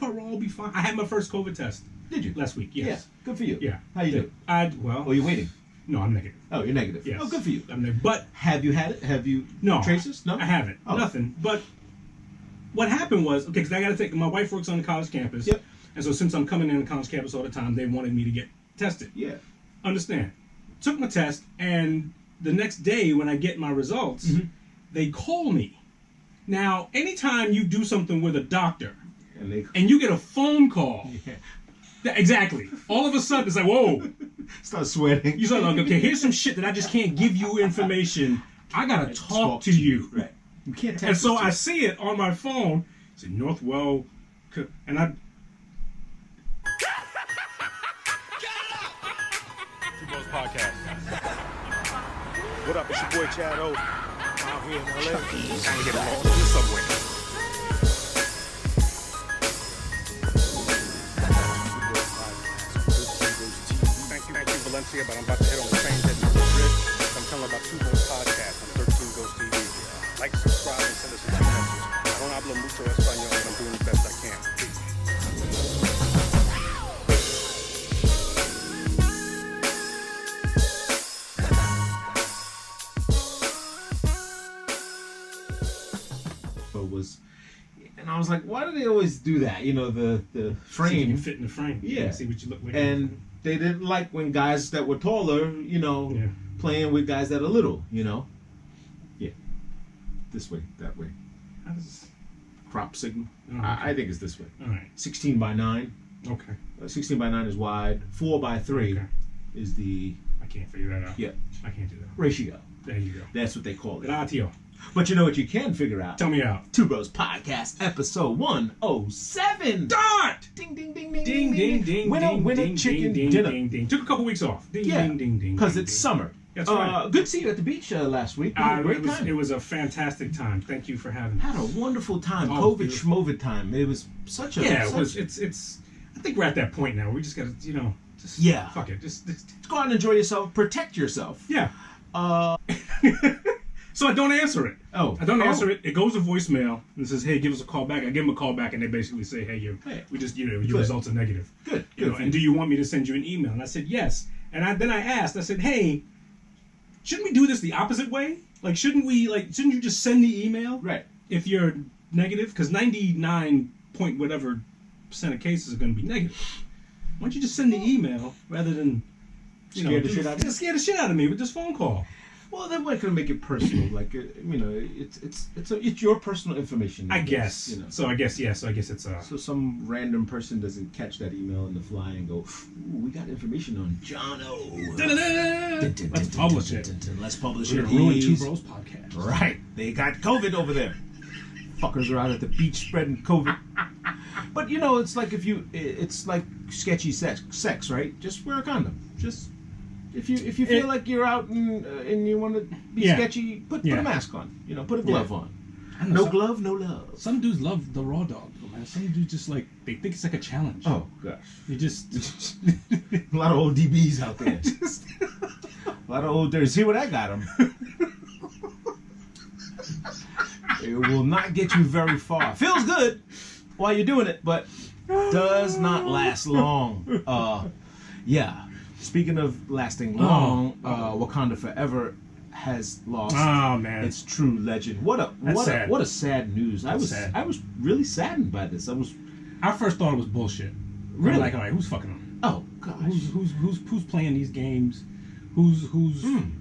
part, we'll all be fine. I had my first COVID test. Did you? Last week, yes. Yeah. Good for you. Yeah. How you doing? Well. Oh, you're waiting? No, I'm negative. Oh, you're negative. Yes. Oh, good for you. I'm negative. But have you had it? Have you traces? No, I haven't. Oh. Nothing. But what happened was, okay, because I got to think, my wife works on the college campus. Yep. And so since I'm coming in the college campus all the time, they wanted me to get tested. Yeah. Understand. Took my test, and the next day when I get my results, they call me. Now, anytime you do something with a doctor, and you get a phone call, exactly. All of a sudden, it's like, whoa. Start sweating. You start like, okay, here's some shit that I just can't give you information. I gotta talk to you. Right. You can't text. And so I see it on my phone. It's in Northwell, and I. Two Bros Podcast. What up? It's your boy Chad O. Out here in LA. Trying to get along in the subway. Thank you, Valencia, but I'm about to head on the train heading to Madrid. I'm telling about Two Bros Podcast on 13 Ghost TV. Like, subscribe, and send us some messages. I don't hablo mucho español, but I'm doing the best I can. And I was like, why do they always do that? You know, the frame. See if you fit in the frame. Yeah. See what you look like. And they didn't like when guys that were taller, you know, playing with guys that are little, you know. Yeah. This way, that way. How does... Crop signal. Oh, okay. I think it's this way. All right. 16 by 9. Okay. 16 by 9 is wide. 4 by 3 is the... I can't figure that out. Yeah. I can't do that. Ratio. There you go. That's what they call it. Ratio. But you know what you can figure out? Tell me out. Two Bros Podcast, episode 107. Start! Ding, ding, ding, ding, Ding, ding, ding, Winner, ding, winner, ding, chicken ding, dinner. Ding, ding. Took a couple weeks off. Ding, Yeah, ding, ding, ding. because ding, it's ding. summer. That's right. Good to see you at the beach last week. Great time. It was a fantastic time. Thank you for having me. Had a wonderful time. Oh, COVID schmovid time. It was such a... Yeah, it was. It's. I think we're at that point now where we just gotta, just... Yeah. Fuck it. Just go out and enjoy yourself. Protect yourself. Yeah. So I don't answer it. Oh. I don't answer it. It goes to voicemail and says, "Hey, give us a call back." I give them a call back and they basically say, "Hey, your results are negative." Good. And do you want me to send you an email? And I said yes. And then I asked. I said, "Hey, shouldn't we do this the opposite way? Like, shouldn't you just send the email? Right. If you're negative, because 99 point whatever % of cases are going to be negative. Why don't you just send the email rather than scare the shit out of me with this phone call?" Well, then we're gonna make it personal. Like, it's your personal information. I guess. So I guess it's So some random person doesn't catch that email in the fly and go, "Ooh, we got information on John O." Let's publish it. Let's publish We're it. gonna ruin Two Bros Podcast. Right. They got COVID over there. Fuckers are out at the beach spreading COVID. But it's like it's like sketchy sex, right? Just wear a condom. Just. If you feel like you're out and you want to be sketchy, put a mask on. Put a glove on. No glove, no love. Some dudes love the raw dog, man. Some dudes just they think it's like a challenge. Oh gosh, you just a lot of old DBs out there. A lot of old dirty. See what I got them. It will not get you very far. Feels good while you're doing it, but does not last long. Yeah. Speaking of lasting long, Wakanda Forever has lost its true legend. What a sad news. I was really saddened by this. I first thought it was bullshit. Really? Like, all right, who's fucking them? Oh gosh. Who's playing these games? Who's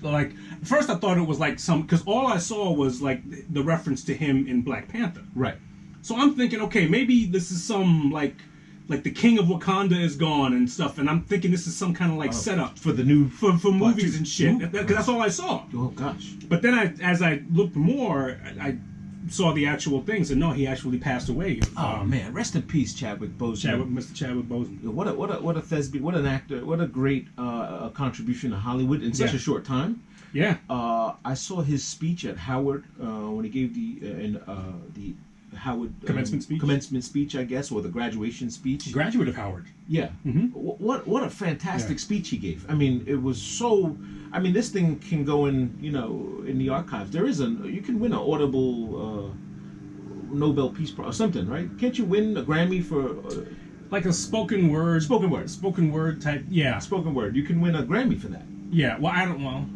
like? First, I thought it was like because all I saw was like the reference to him in Black Panther. Right. So I'm thinking, okay, maybe this is some like the king of Wakanda is gone and stuff, and I'm thinking this is some kind of setup for the new for movies and shit. Because that's all I saw. Oh gosh! But then as I looked more, I saw the actual things, and no, he actually passed away. Oh man, rest in peace, Chadwick Boseman. Mr. Chadwick Boseman. What a thespian, what an actor, what a great contribution to Hollywood in such a short time. Yeah. I saw his speech at Howard when he gave the Howard commencement speech, I guess, or the graduation speech. Graduate of Howard. Yeah. Mm-hmm. What a fantastic speech he gave. I mean, it was so. I mean, this thing can go in the archives. You can win an Audible Nobel Peace Prize or something, right? Can't you win a Grammy for Like a spoken word spoken word type. Yeah. spoken word? You can win a Grammy for that. Yeah. Well, I don't know.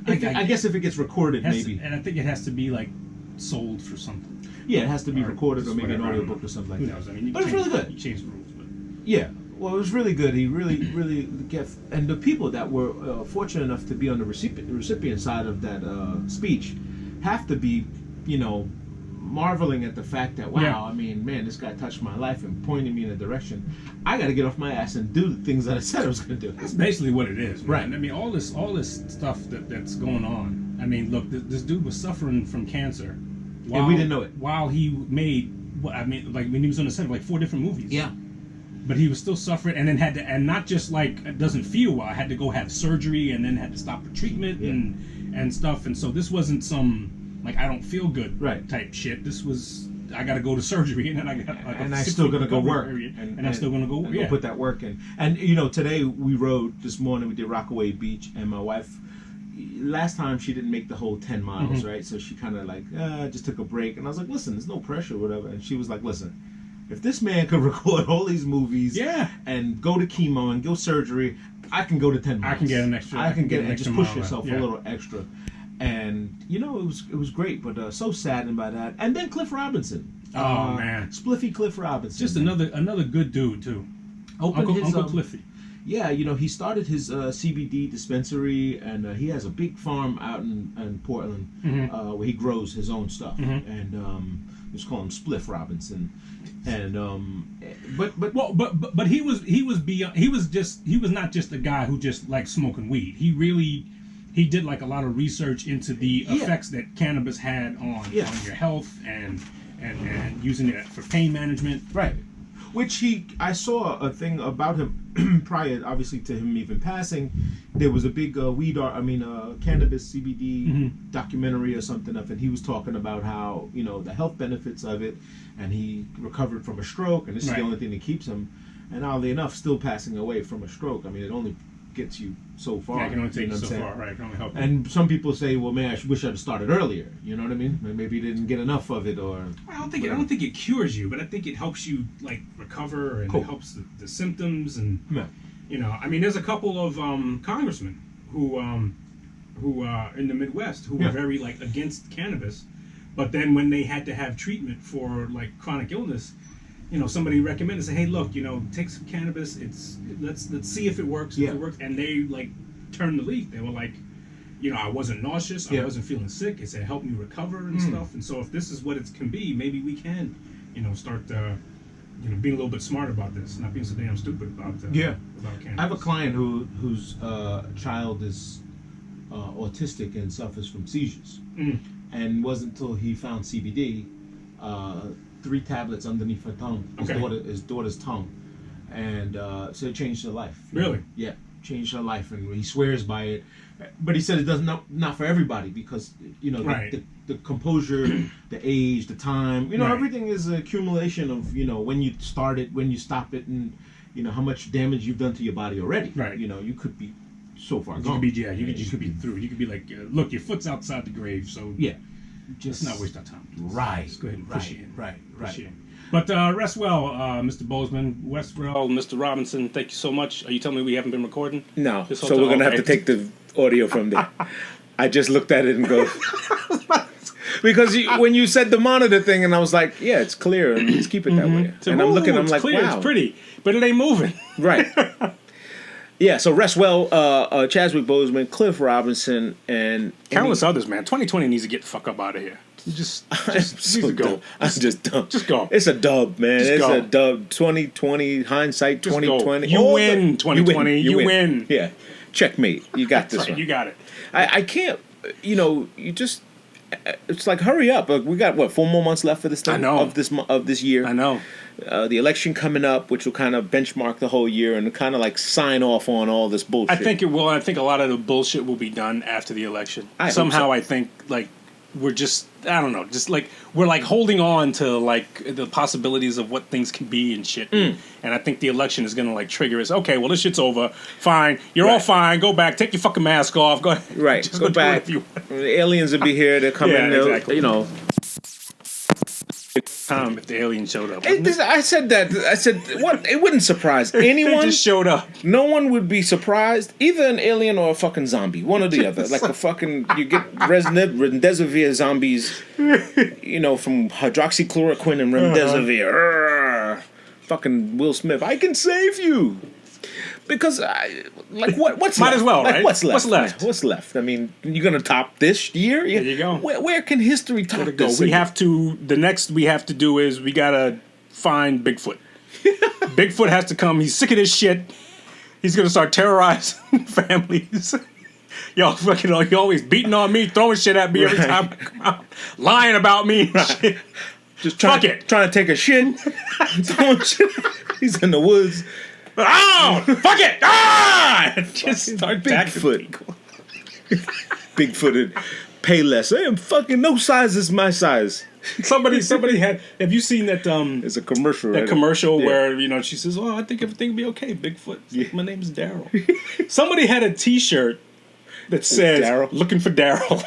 I guess if it gets recorded, It has maybe. and I think it has to be like sold for something. Yeah, it has to be Or recorded or maybe an whatever, I don't audiobook know. or something like Who that. knows? I mean, you But it's change- really good. You change the rules, but Yeah, well, it was really good. He really get, and the people that were fortunate enough to be on the recipient side of that speech have to be, marveling at the fact that, wow, Yeah. I mean, man, this guy touched my life and pointed me in a direction. I got to get off my ass and do the things that I said I was going to do. that's basically what it is, Right. man. I mean, all this stuff that's going on. I mean, look, this dude was suffering from cancer, And we didn't know it. while he made. Like when he was on the set of like 4 different movies. Yeah. But he was still suffering, and then had to, and not just like it doesn't feel well. Had to go have surgery, and then had to stop the treatment Yeah. and stuff. And so this wasn't some like I don't feel good Right. type shit. This was I got to go to surgery, and then I got like And a I'm 6 still week going to go recovery work. period, and I'm still going to go. and Yeah. put that work in. And, today we rode, this morning we did Rockaway Beach, and my wife, last time she didn't make the whole 10 miles, Mm-hmm. right? So she kind of like, just took a break. And I was like, listen, there's no pressure or whatever. And she was like, listen, if this man could record all these movies Yeah. and go to chemo and go surgery, I can go to 10 miles. I can get an extra- I can get an and just extra push mile yourself out. Yeah. a little extra. And, it was great, but so saddened by that. And then Cliff Robinson. Oh, man. Spliffy Cliff Robinson. Just another good dude too. Opened his, Uncle Cliffy. Yeah, he started his CBD dispensary, and he has a big farm out in Portland where he grows his own stuff, and let's call him Spliff Robinson. And But he was beyond. He was not just a guy who just liked smoking weed. He did like a lot of research into the effects that cannabis had on your health and using it for pain management. right, which I saw a thing about him prior, obviously, to him even passing. There was a big cannabis CBD documentary or something of it. He was talking about how the health benefits of it, and he recovered from a stroke, and this is the Right. only thing that keeps him. And oddly enough, still passing away from a stroke. I mean, it only gets you so far. Yeah, it can only take you what so I'm saying? far, right? It can only help you. And some people say, well, man, I wish I'd have started earlier. You know what I mean? Maybe you didn't get enough of it, or I don't think it cures you, but I think it helps you like recover, and Cool. it helps the symptoms, and yeah. I mean, there's a couple of congressmen who in the Midwest who Yeah. were very like against cannabis, but then when they had to have treatment for like chronic illness, somebody recommended, say, hey, look, take some cannabis. Let's see if it works. Yeah. If it works, and they like turned the leaf. They were like, I wasn't nauseous. Yeah. I wasn't feeling sick. It said help me recover and stuff. And so if this is what it can be, maybe we can, start being a little bit smart about this, not being so damn stupid about about cannabis. I have a client whose child is autistic and suffers from seizures, and wasn't until he found CBD, 3 tablets underneath her tongue, his daughter's tongue, and so it changed her life. Really? Yeah, changed her life, and he swears by it. But he said it doesn't not for everybody, because Right. the composure, the age, the time, Right. everything is an accumulation of when you start it, when you stop it, and how much damage you've done to your body already. Right. You could be so far You gone. could be, you could be through. You could be like, look, your foot's outside the grave, so Yeah. let's not waste our time. Right. Let's go ahead and push it in. Right. Push it in. But rest well, Mr. Bozeman. Rest well, Mr. Robinson. Thank you so much. Are you telling me we haven't been recording? No, This so whole we're time? gonna have to Okay. take the audio from there. I just looked at it and go because when you said the monitor thing, and I was like, yeah, it's clear, and let's keep it that way. So, And I'm looking, I'm it's like, clear, wow, it's pretty, but it ain't moving. right? Yeah. So rest well, Chadwick Boseman, Cliff Robinson, and Countless others, man. 2020 needs to get the fuck up out of here. Just needs to go. Dumb. I'm just dumb. Just go. It's a dub, man. Just It's go. a dub. 2020 hindsight. Just go. 2020. You All win, the- 2020. You win. Yeah. Checkmate. You got this Right, one. you got it. I can't. You just. It's like hurry up. We got what 4 more months left for this thing. I know. of this year. I know. The election coming up, which will kind of benchmark the whole year and kind of like sign off on all this bullshit. I think it will. I think a lot of the bullshit will be done after the election. I hope Somehow, so. I think like we're just I don't know, just like we're like holding on to like the possibilities of what things can be and shit. And I think the election is gonna like trigger us. Okay, well this shit's over. Fine, you're all Right. fine. Go back. Take your fucking mask off. Go ahead. Right. Just go do back. whatever you want. The aliens will be here. They're coming. Yeah, they'll- exactly. time if the alien showed up. I said that. I said what? It wouldn't surprise They anyone. just showed up. No one would be surprised. Either an alien or a fucking zombie. One or the other. Like a fucking you get remdesivir zombies. You know, from hydroxychloroquine and remdesivir. Urgh. Fucking Will Smith. I can save you. Because what's Might left? as well, Like, right? What's left? What's left? What's left? I mean, you're gonna top this year? There you go. Where can history top There to go. this? We have to. The next we have to do is we gotta find Bigfoot. Bigfoot has to come. He's sick of this shit. He's gonna start terrorizing families. Y'all fucking, you always beating on me, throwing shit at me every Right. time I come out, lying about me. And shit. Just trying to take a shit. Throwing shit. He's in the woods. Oh, fuck it! Ah! Just start Bigfoot. Bigfooted. Pay less. I am fucking no size is my size. Somebody had. Have you seen that? It's a commercial. That right? commercial Yeah. where she says, "Oh, I think everything will be okay." Bigfoot. My name's Daryl. Somebody had a T-shirt that says Daryl? "Looking for Daryl,"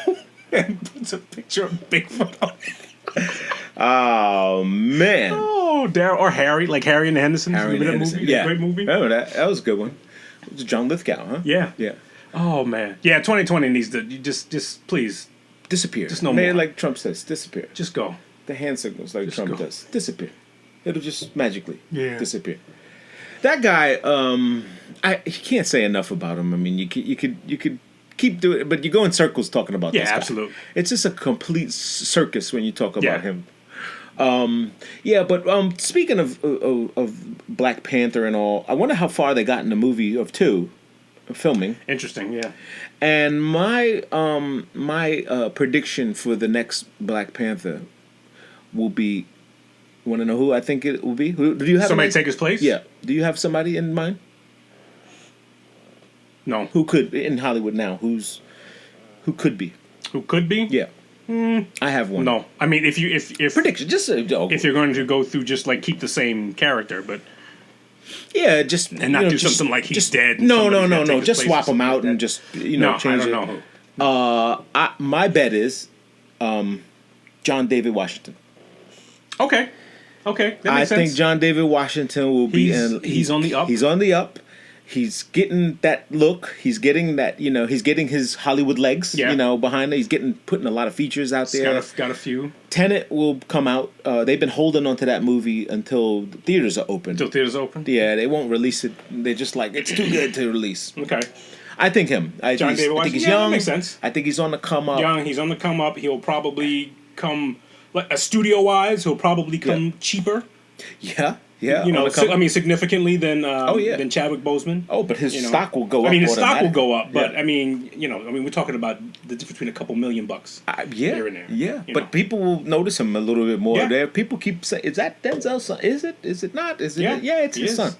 and puts a picture of Bigfoot on it. Oh man. Oh, Daryl or Harry, like Harry and the Hendersons. Harry Remember that Anderson. movie? Yeah. That great movie. Oh, that was a good one. It was John Lithgow, huh? Yeah. Yeah. Oh man. Yeah. 2020 needs to. You just please, Disappear. Just no Man, more. like Trump says, disappear. just go. The hand signals like Just Trump go. does. Disappear. It'll just magically disappear. Yeah. That guy, you can't say enough about him. I mean, you could keep doing it, but you go in circles talking about Yeah, this guy. absolutely. It's just a complete circus when you talk about Yeah. him. Yeah, but speaking of Black Panther and all, I wonder how far they got in the movie of filming. Interesting. Yeah. And my prediction for the next Black Panther will be. Want to know who I think it will be? Who do you have? Somebody any- take his place? Yeah. Do you have somebody in mind? No. Who could in Hollywood now? Who could be? Who could be? Yeah. I have one. No. I mean, if Prediction. Just if you're going to go through just like keep the same character, but yeah, just and not do something like he's dead and No, somebody's gotta take his Just place or swap them something out like and that. just no, change I it. don't know who. My bet is John David Washington. Okay, that makes I sense. think John David Washington will be He's on the up. He's on the up. He's getting that look. He's getting that. He's getting his Hollywood legs. Yeah. Behind it. He's putting a lot of features out He's there. got a few. Tenet will come out. They've been holding on to that movie until the theaters are open. Till theaters open. Yeah, they won't release it. They're just like it's too good to release. Okay. I think him. John David I think Washington? he's Yeah, that young. makes sense. I think he's on the come up. Young. He's on the come up. He'll probably come like studio wise. He'll probably come cheaper. Yeah. Yeah. You know, on the come up. significantly than yeah. than Chadwick Boseman. Oh, but his You know. stock will go up. I mean, his stock will automatically. go up, but Yeah. I mean, we're talking about the difference between a couple $1 million. Yeah, here and there, yeah. you But know. people will notice him a little bit more. Yeah. There, people keep saying, "Is that Denzel's son? Is it? Is it not? Is it? Yeah, Yeah, it's he his is. son.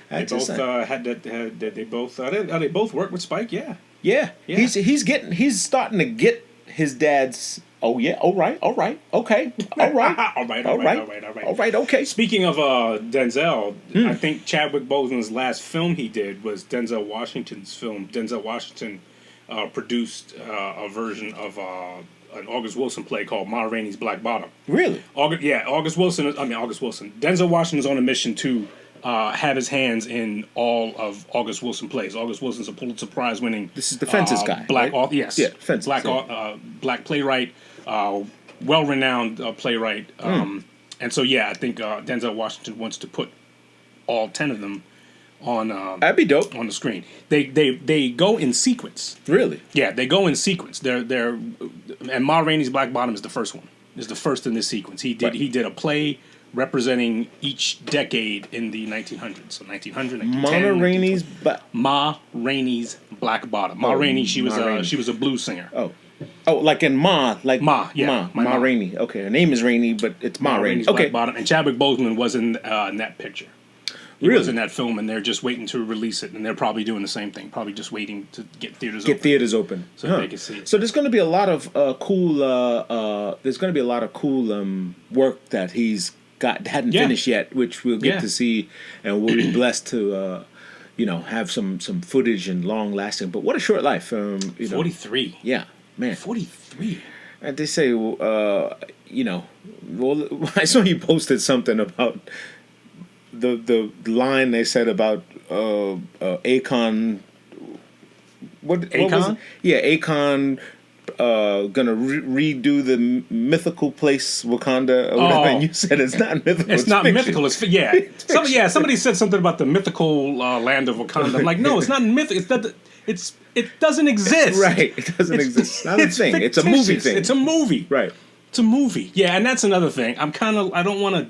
They That's his both son. had that. They both. They both work with Spike. Yeah. Yeah, Yeah. he's starting to get his dad's. Oh yeah. All right. Okay. All right. All right. All right. Okay. Speaking of Denzel, Hmm. I think Chadwick Boseman's last film he did was Denzel Washington's film. Denzel Washington produced a version of an August Wilson play called Ma Rainey's Black Bottom. Really? August Wilson. Denzel Washington is on a mission to have his hands in all of August Wilson plays. August Wilson's a Pulitzer Prize winning. This is the Fences guy, Black right? author. Yes. Yeah, Fences, Black yeah. black playwright, well-renowned playwright. And so I think Denzel Washington wants to put all 10 of them on That'd be dope. on the screen. They go in sequence. Really? Yeah, they go in sequence. They're and Ma Rainey's Black Bottom is the first one. Is the first in this sequence. He did a play representing each decade in the 1900s. So 1900, 1910, Ma Rainey's Black Bottom. Ma Rainey, she was a blues singer. Oh, like in Ma, like Ma, yeah, Ma Ma. Rainey. Okay, her name is Rainey, but it's Ma Rainey. Rainey's Okay, Black Bottom, and Chadwick Boseman was in that picture. He was Really? in that film, and they're just waiting to release it, and they're probably doing the same thing, probably just waiting to get theaters open. so they can see it. So there's going to be a lot of cool. There's going to be a lot of cool work that he's hadn't Yeah. finished yet, which we'll get Yeah. to see, and we'll be blessed to have some footage and long lasting. But what a short life. 43. Yeah, man. 43. And they say, you know, well, I saw you posted something about the line they said about Akon. What was Akon? it? Yeah, Akon gonna redo the mythical place Wakanda or whatever. Oh. And you said it's not mythical. It's not fiction. mythical. It's yeah. Somebody said something about the mythical land of Wakanda. I'm like, no, it's not mythical. It doesn't exist. Right, it doesn't exist. It's not a thing. It's a movie fictitious. thing. It's a movie. Right. It's a movie. Yeah, and that's another thing. I don't want to.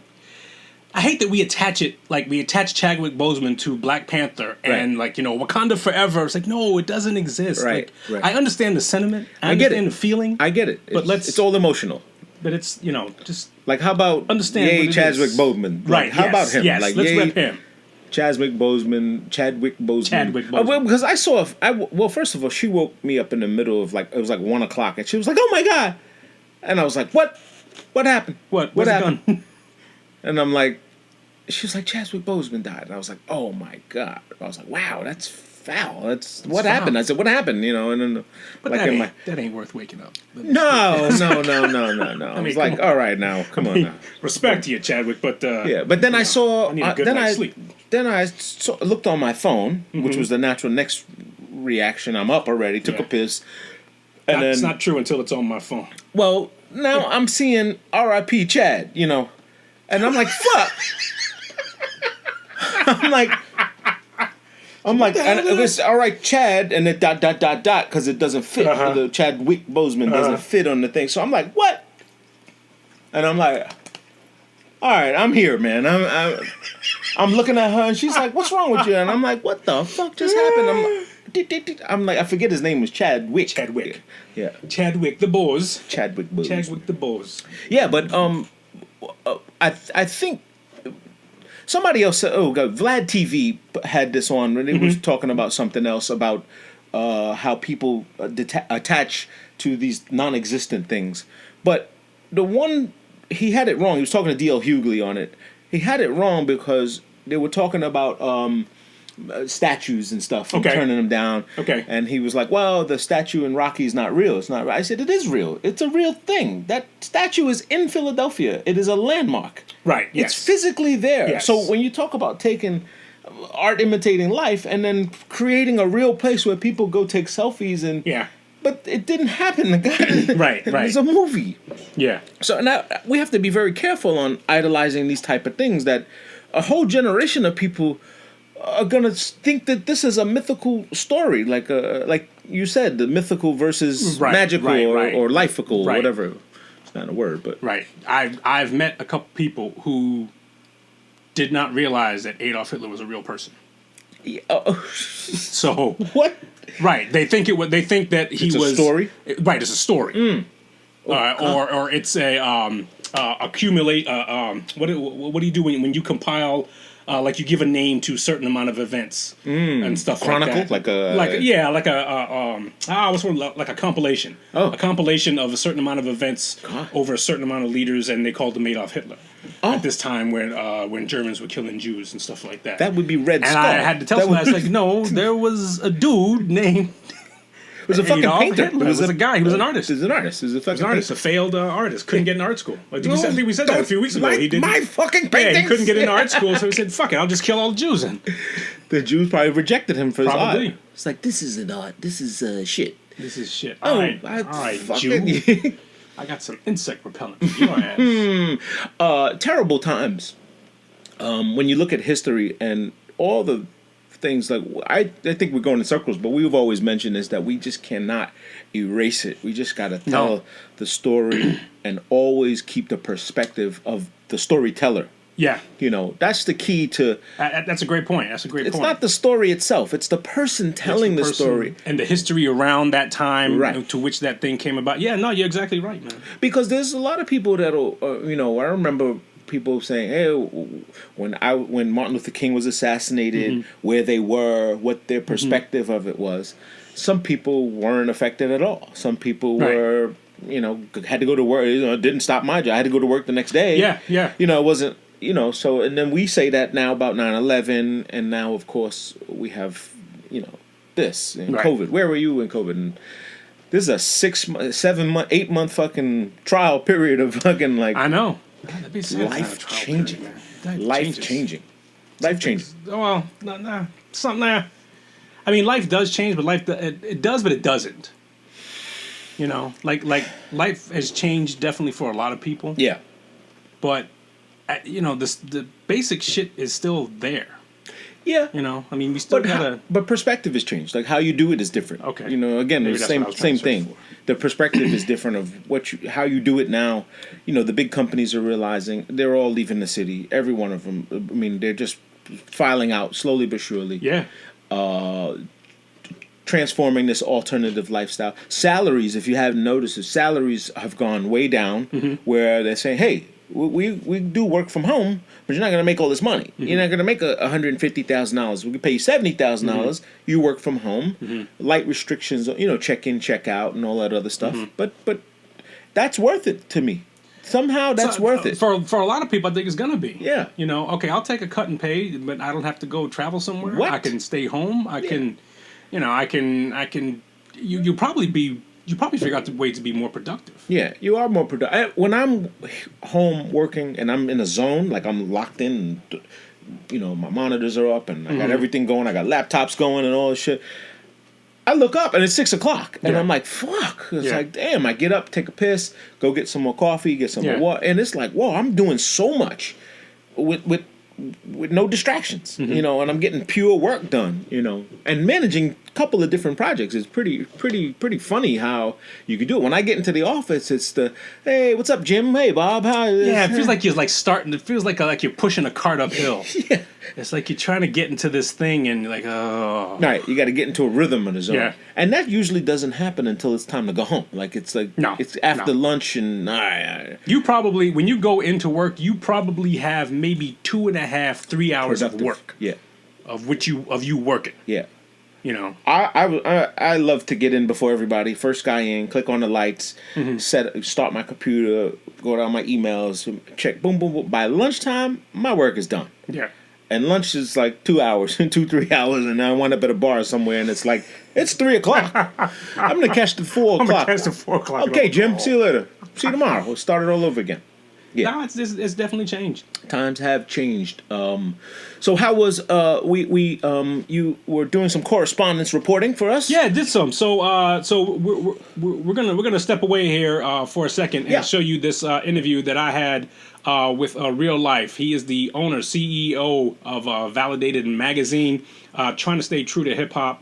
I hate that we attach it, like we attach Chadwick Boseman to Black Panther and Right. Wakanda Forever. It's like, no, it doesn't exist. Right, Like, right. I understand the sentiment. I get understand it. the feeling. I get it. But it's all emotional. But it's, just Like, how about understand yay what it Chadwick is. Boseman? Like, Right. how yes, about him? Yes, Like, let's yay rep him. Chadwick Boseman. Chadwick Boseman. Well, because I saw, well, first of all, she woke me up in the middle of it was like 1 o'clock, and she was like, "Oh my god," and I was like, "What? What happened? What What it happened?" done? And I'm like, she was like, Chadwick Boseman died, and I was like, "Oh my god!" I was like, "Wow, that's foul. That's what foul. happened." I said, "What happened?" You know, and then But like that, in ain't, that ain't worth waking up. no. I was like, come on. "All right, now, come on now." Respect to you, Chadwick, but Yeah, but then I saw. I need a good then night's I sleep. then I looked on my phone, which was the natural next reaction. I'm up already. Took Yeah. a piss, and That's then not true until it's on my phone. well, now I'm seeing R.I.P. Chad. You know, and I'm like, fuck. I'm like, and it was all right, Chad, and then ... because it doesn't fit. Uh-huh. The Chadwick Boseman doesn't fit on the thing. So I'm like, what? And I'm like, all right, I'm here, man. I'm looking at her, and she's like, what's wrong with you? And I'm like, what the fuck just happened? I'm like, I forget his name was Chadwick. Chadwick. Yeah, Chadwick the Boz. Chadwick Boseman. Chadwick the Boz. Yeah, but I think somebody else said, oh god, Vlad TV had this on when it was talking about something else about how people attach to these non-existent things. But the one he had it wrong. He was talking to DL Hughley on it. He had it wrong because they were talking about statues and stuff and Okay. turning them down. Okay. And he was like, well, the statue in Rocky is not real. It's not right. I said, it is real. It's a real thing. That statue is in Philadelphia. It is a landmark. Right, yes. It's physically there. Yes. So when you talk about taking art imitating life and then creating a real place where people go take selfies and Yeah. but it didn't happen. The guy, Right, right. It's a movie. Yeah. So now we have to be very careful on idolizing these type of things. That a whole generation of people are gonna think that this is a mythical story, like you said, the mythical versus Right, magical right, or, right. or lifeical, Right. whatever. It's not a word, but Right. I've met a couple people who did not realize that Adolf Hitler was a real person. So what? right, they think that he It's a was story? Right, it's a story. Or it's a accumulate. What do you do when you compile? Like you give a name to a certain amount of events and stuff Chronicle? like that. Like like a compilation. Oh. A compilation of a certain amount of events over a certain amount of leaders, and they called them Adolf Hitler. At this time when Germans were killing Jews and stuff like that. That would be Red and Star. I had to tell somebody, I was like, no, there was a dude named. It was a fucking Adolf painter. Hitler. It was a guy. He was an artist. He was an artist. He was a fucking He's an artist, a failed artist. Couldn't get in art school. Like, I think we said that a few weeks ago. Like He didn't. my fucking Yeah, paintings. he couldn't get into art school, so he said, "Fuck it, I'll just kill all the Jews." And The Jews probably rejected him for his Probably. art. It's like, this isn't art. This is shit. this is shit. Oh, All right, Jew. fucking I got some insect repellent for your ass. terrible times. When you look at history and all the things, like I think we're going in circles, but we've always mentioned is that we just cannot erase it. We just got to tell No. the story and always keep the perspective of the storyteller. Yeah, You know, that's the key to. that's a great point. That's a great It's point. not the story itself; it's the person telling the person story. and the history around that time Right. to which that thing came about. Yeah, no, you're exactly right, man. Because there's a lot of people that'll, I remember people saying, "Hey, when Martin Luther King was assassinated, where they were, what their perspective of it was." Some people weren't affected at all. Some people Right. were, had to go to work. It didn't stop my job. I had to go to work the next day. Yeah, yeah. It wasn't. So and then we say that now about 9/11, and now of course we have, this and Right. COVID. Where were you in COVID? And This is a 7 month, 8 month fucking trial period of fucking like I know. That'd be sad. life Trial changing, period, man. life Changes. changing, life changing. Well, nah, something there. I mean, life does change, but it does, but it doesn't. You know, like life has changed definitely for a lot of people. Yeah, But you know, the basic shit is still there. yeah. You know, I mean, we still gotta. But perspective has changed. Like how you do it is different. Okay. You know, again, Maybe the that's what I same was trying same to search thing. for. The perspective is different of how you do it now. You know, the big companies are realizing they're all leaving the city. Every one of them. I mean, they're just filing out slowly but surely. Yeah. Transforming this alternative lifestyle. Salaries, if you haven't noticed, salaries have gone way down. Where they're saying, "Hey, we do work from home, but you're not going to make all this money. You're not going to make $150,000. We can pay you $70,000. You work from home. Light restrictions, you know, check in, check out, and all that other stuff. But that's worth it to me. Somehow that's worth it. For a lot of people. I think it's gonna be. Yeah. You know, okay, I'll take a cut and pay, but I don't have to go travel somewhere. What? I can stay home. I can, you know, I can. You probably figure out the way to be more productive. Yeah, you are more productive. When I'm home working and I'm in a zone, like I'm locked in, and, you know, my monitors are up and I got everything going. I got laptops going and all this shit. I look up and it's 6:00 and I'm like, fuck. It's like, damn, I get up, take a piss, go get some more coffee, get some more water. And it's like, whoa, I'm doing so much with no distractions, you know, and I'm getting pure work done, you know, and managing a couple of different projects is pretty funny how you can do it. When I get into the office, it's the, hey, what's up, Jim? Hey, Bob, how is Yeah, it feels like you're like starting. It feels like you're pushing a cart uphill. Yeah. It's like you're trying to get into this thing and you're like, oh. Right, you got to get into a rhythm of the zone. Yeah. And that usually doesn't happen until it's time to go home. Like, it's like, No, it's after no. lunch and, all right. You probably, when you go into work, you probably have maybe 2.5, 3 hours of Productive. work Yeah, of you working. yeah. You know. I love to get in before everybody. First guy in, click on the lights, start my computer, go down my emails, check, boom, boom, boom. By lunchtime, my work is done. Yeah. And lunch is like 2 hours, 3 hours, and I wind up at a bar somewhere, and it's like, it's 3:00. I'm gonna catch the 4 o'clock. Catch the 4 o'clock. Okay, Jim. See you later. See you tomorrow. We'll start it all over again. Yeah. No, it's definitely changed. Times have changed. So how was you were doing some correspondence reporting for us? Yeah, I did some. So we're gonna step away here for a second and show you this interview that I had with Real Life. He is the owner, CEO of Validated Magazine, trying to stay true to hip hop.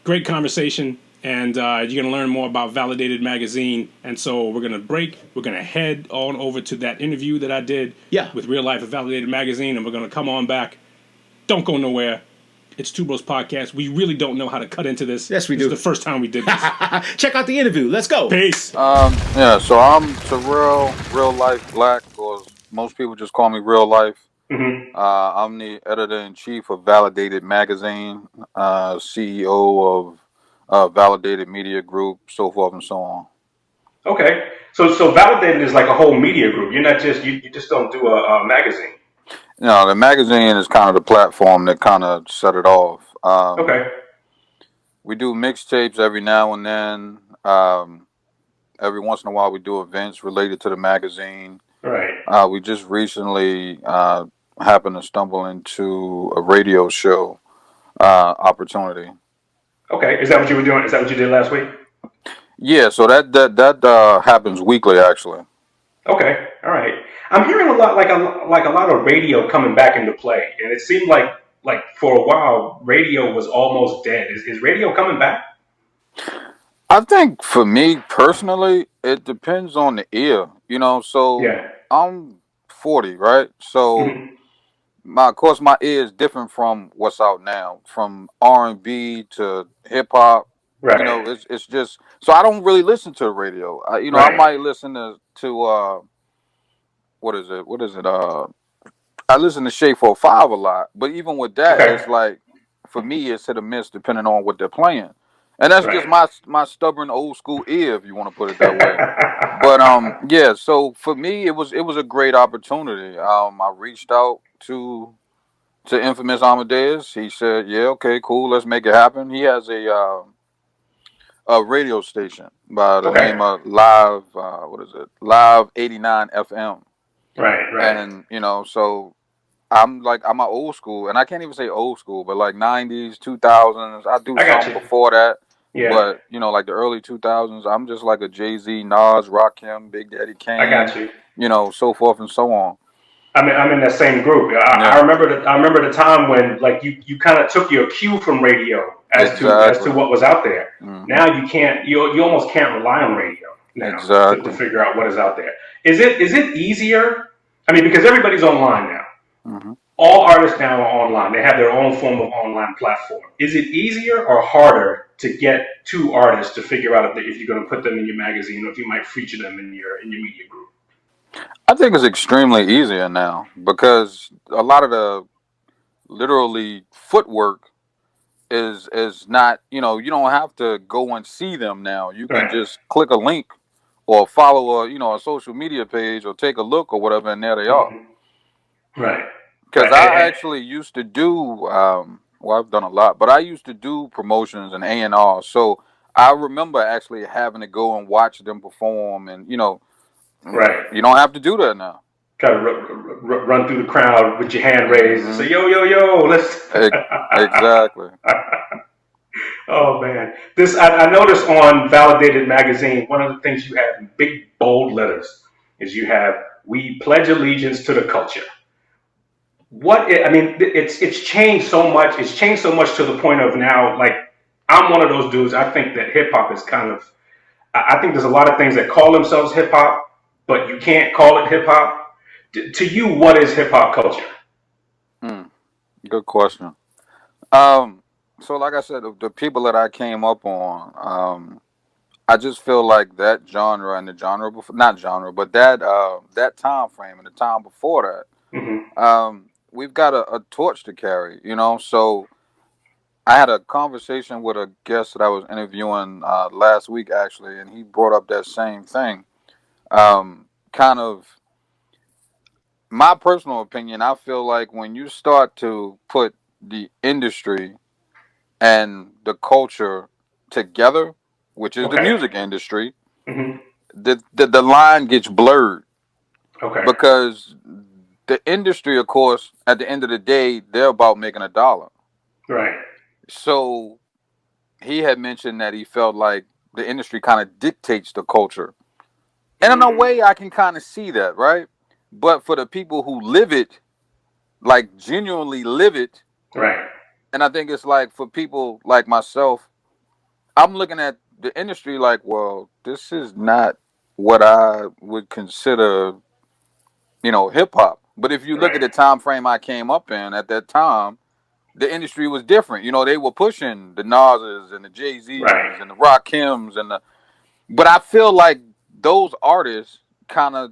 Great conversation. And you're going to learn more about Validated Magazine. And so we're going to break. We're going to head on over to that interview that I did with Real Life at Validated Magazine. And we're going to come on back. Don't go nowhere. It's Two Bros Podcast. We really don't know how to cut into this. Yes, we This do. is the first time we did this. Check out the interview. Let's go. Peace. Yeah, so I'm Real Life Black, or most people just call me Real Life. I'm the editor-in-chief of Validated Magazine, CEO of Validated Media Group, so forth and so on. Okay, so Validated is like a whole media group. You're not just you just don't do a magazine. You know, the magazine is kind of the platform that kind of set it off. Okay. We do mixtapes every now and then. Every once in a while, we do events related to the magazine. Right. We just recently happened to stumble into a radio show opportunity. Okay. Is that what you were doing? Is that what you did last week? Yeah, so that happens weekly, actually. Okay. All right. I'm hearing a lot like a lot of radio coming back into play, and it seemed like for a while radio was almost dead. Is radio coming back? I think for me personally, it depends on the ear, you know. So Yeah. I'm 40, right? So of course my ear is different from what's out now, from R&B to hip hop. Right. You know, it's just, so I don't really listen to the radio. I Right. might listen to what is it? I listen to Shea 45 a lot, but even with that, Okay. it's like, for me, it's hit or miss depending on what they're playing, and that's just my stubborn old school ear, if you want to put it that way. But yeah. So for me, it was a great opportunity. I reached out to Infamous Amadeus. He said, "Yeah, okay, cool, let's make it happen." He has a a radio station by the name of Live. What is it? Live 89 FM. Right. And so I'm a old school, and I can't even say old school, but like 90s, 2000s. I do something before that. Yeah. But like the early 2000s, I'm just like a Jay-Z, Nas, Rakim, Big Daddy Kane. I got you. So forth and so on. I'm in that same group. I remember the time when like you kind of took your cue from radio as to what was out there. Mm-hmm. Now you can't. You almost can't rely on radio now to figure out what is out there. Is it easier? I mean, because everybody's online now. Mm-hmm. All artists now are online. They have their own form of online platform. Is it easier or harder to get two artists to figure out if you're going to put them in your magazine or if you might feature them in your media group? I think it's extremely easier now because a lot of the literally footwork is not, you don't have to go and see them now. You can just click a link or follow a social media page or take a look or whatever, and there they are. Right. Because I actually used to do, I've done a lot, but I used to do promotions and A&R. So I remember actually having to go and watch them perform and, right. You don't have to do that now. Kind of run through the crowd with your hand raised and say, yo, let's. Exactly. Oh, man. I noticed on Validated Magazine, one of the things you have in big, bold letters is you have, "We pledge allegiance to the culture." It's changed so much. It's changed so much to the point of now, like, I'm one of those dudes. I think that hip hop is I think there's a lot of things that call themselves hip hop, but you can't call it hip hop. To you, what is hip hop culture? Good question. So like I said, the people that I came up on, I just feel like that genre and the genre before, not genre, but that time frame and the time before that, we've got a torch to carry, So I had a conversation with a guest that I was interviewing last week, actually, and he brought up that same thing. Kind of my personal opinion, I feel like when you start to put the industry and the culture together, which is the music industry, the line gets blurred. Okay. Because the industry, of course, at the end of the day, they're about making a dollar. Right. So he had mentioned that he felt like the industry kind of dictates the culture. And in a way, I can kind of see that, right? But for the people who live it, like genuinely live it, right? And I think it's like for people like myself, I'm looking at the industry like, well, this is not what I would consider, hip hop. But if you look at the time frame I came up in at that time, the industry was different. They were pushing the Nas's and the Jay-Z's and the Rakims but I feel like those artists kind of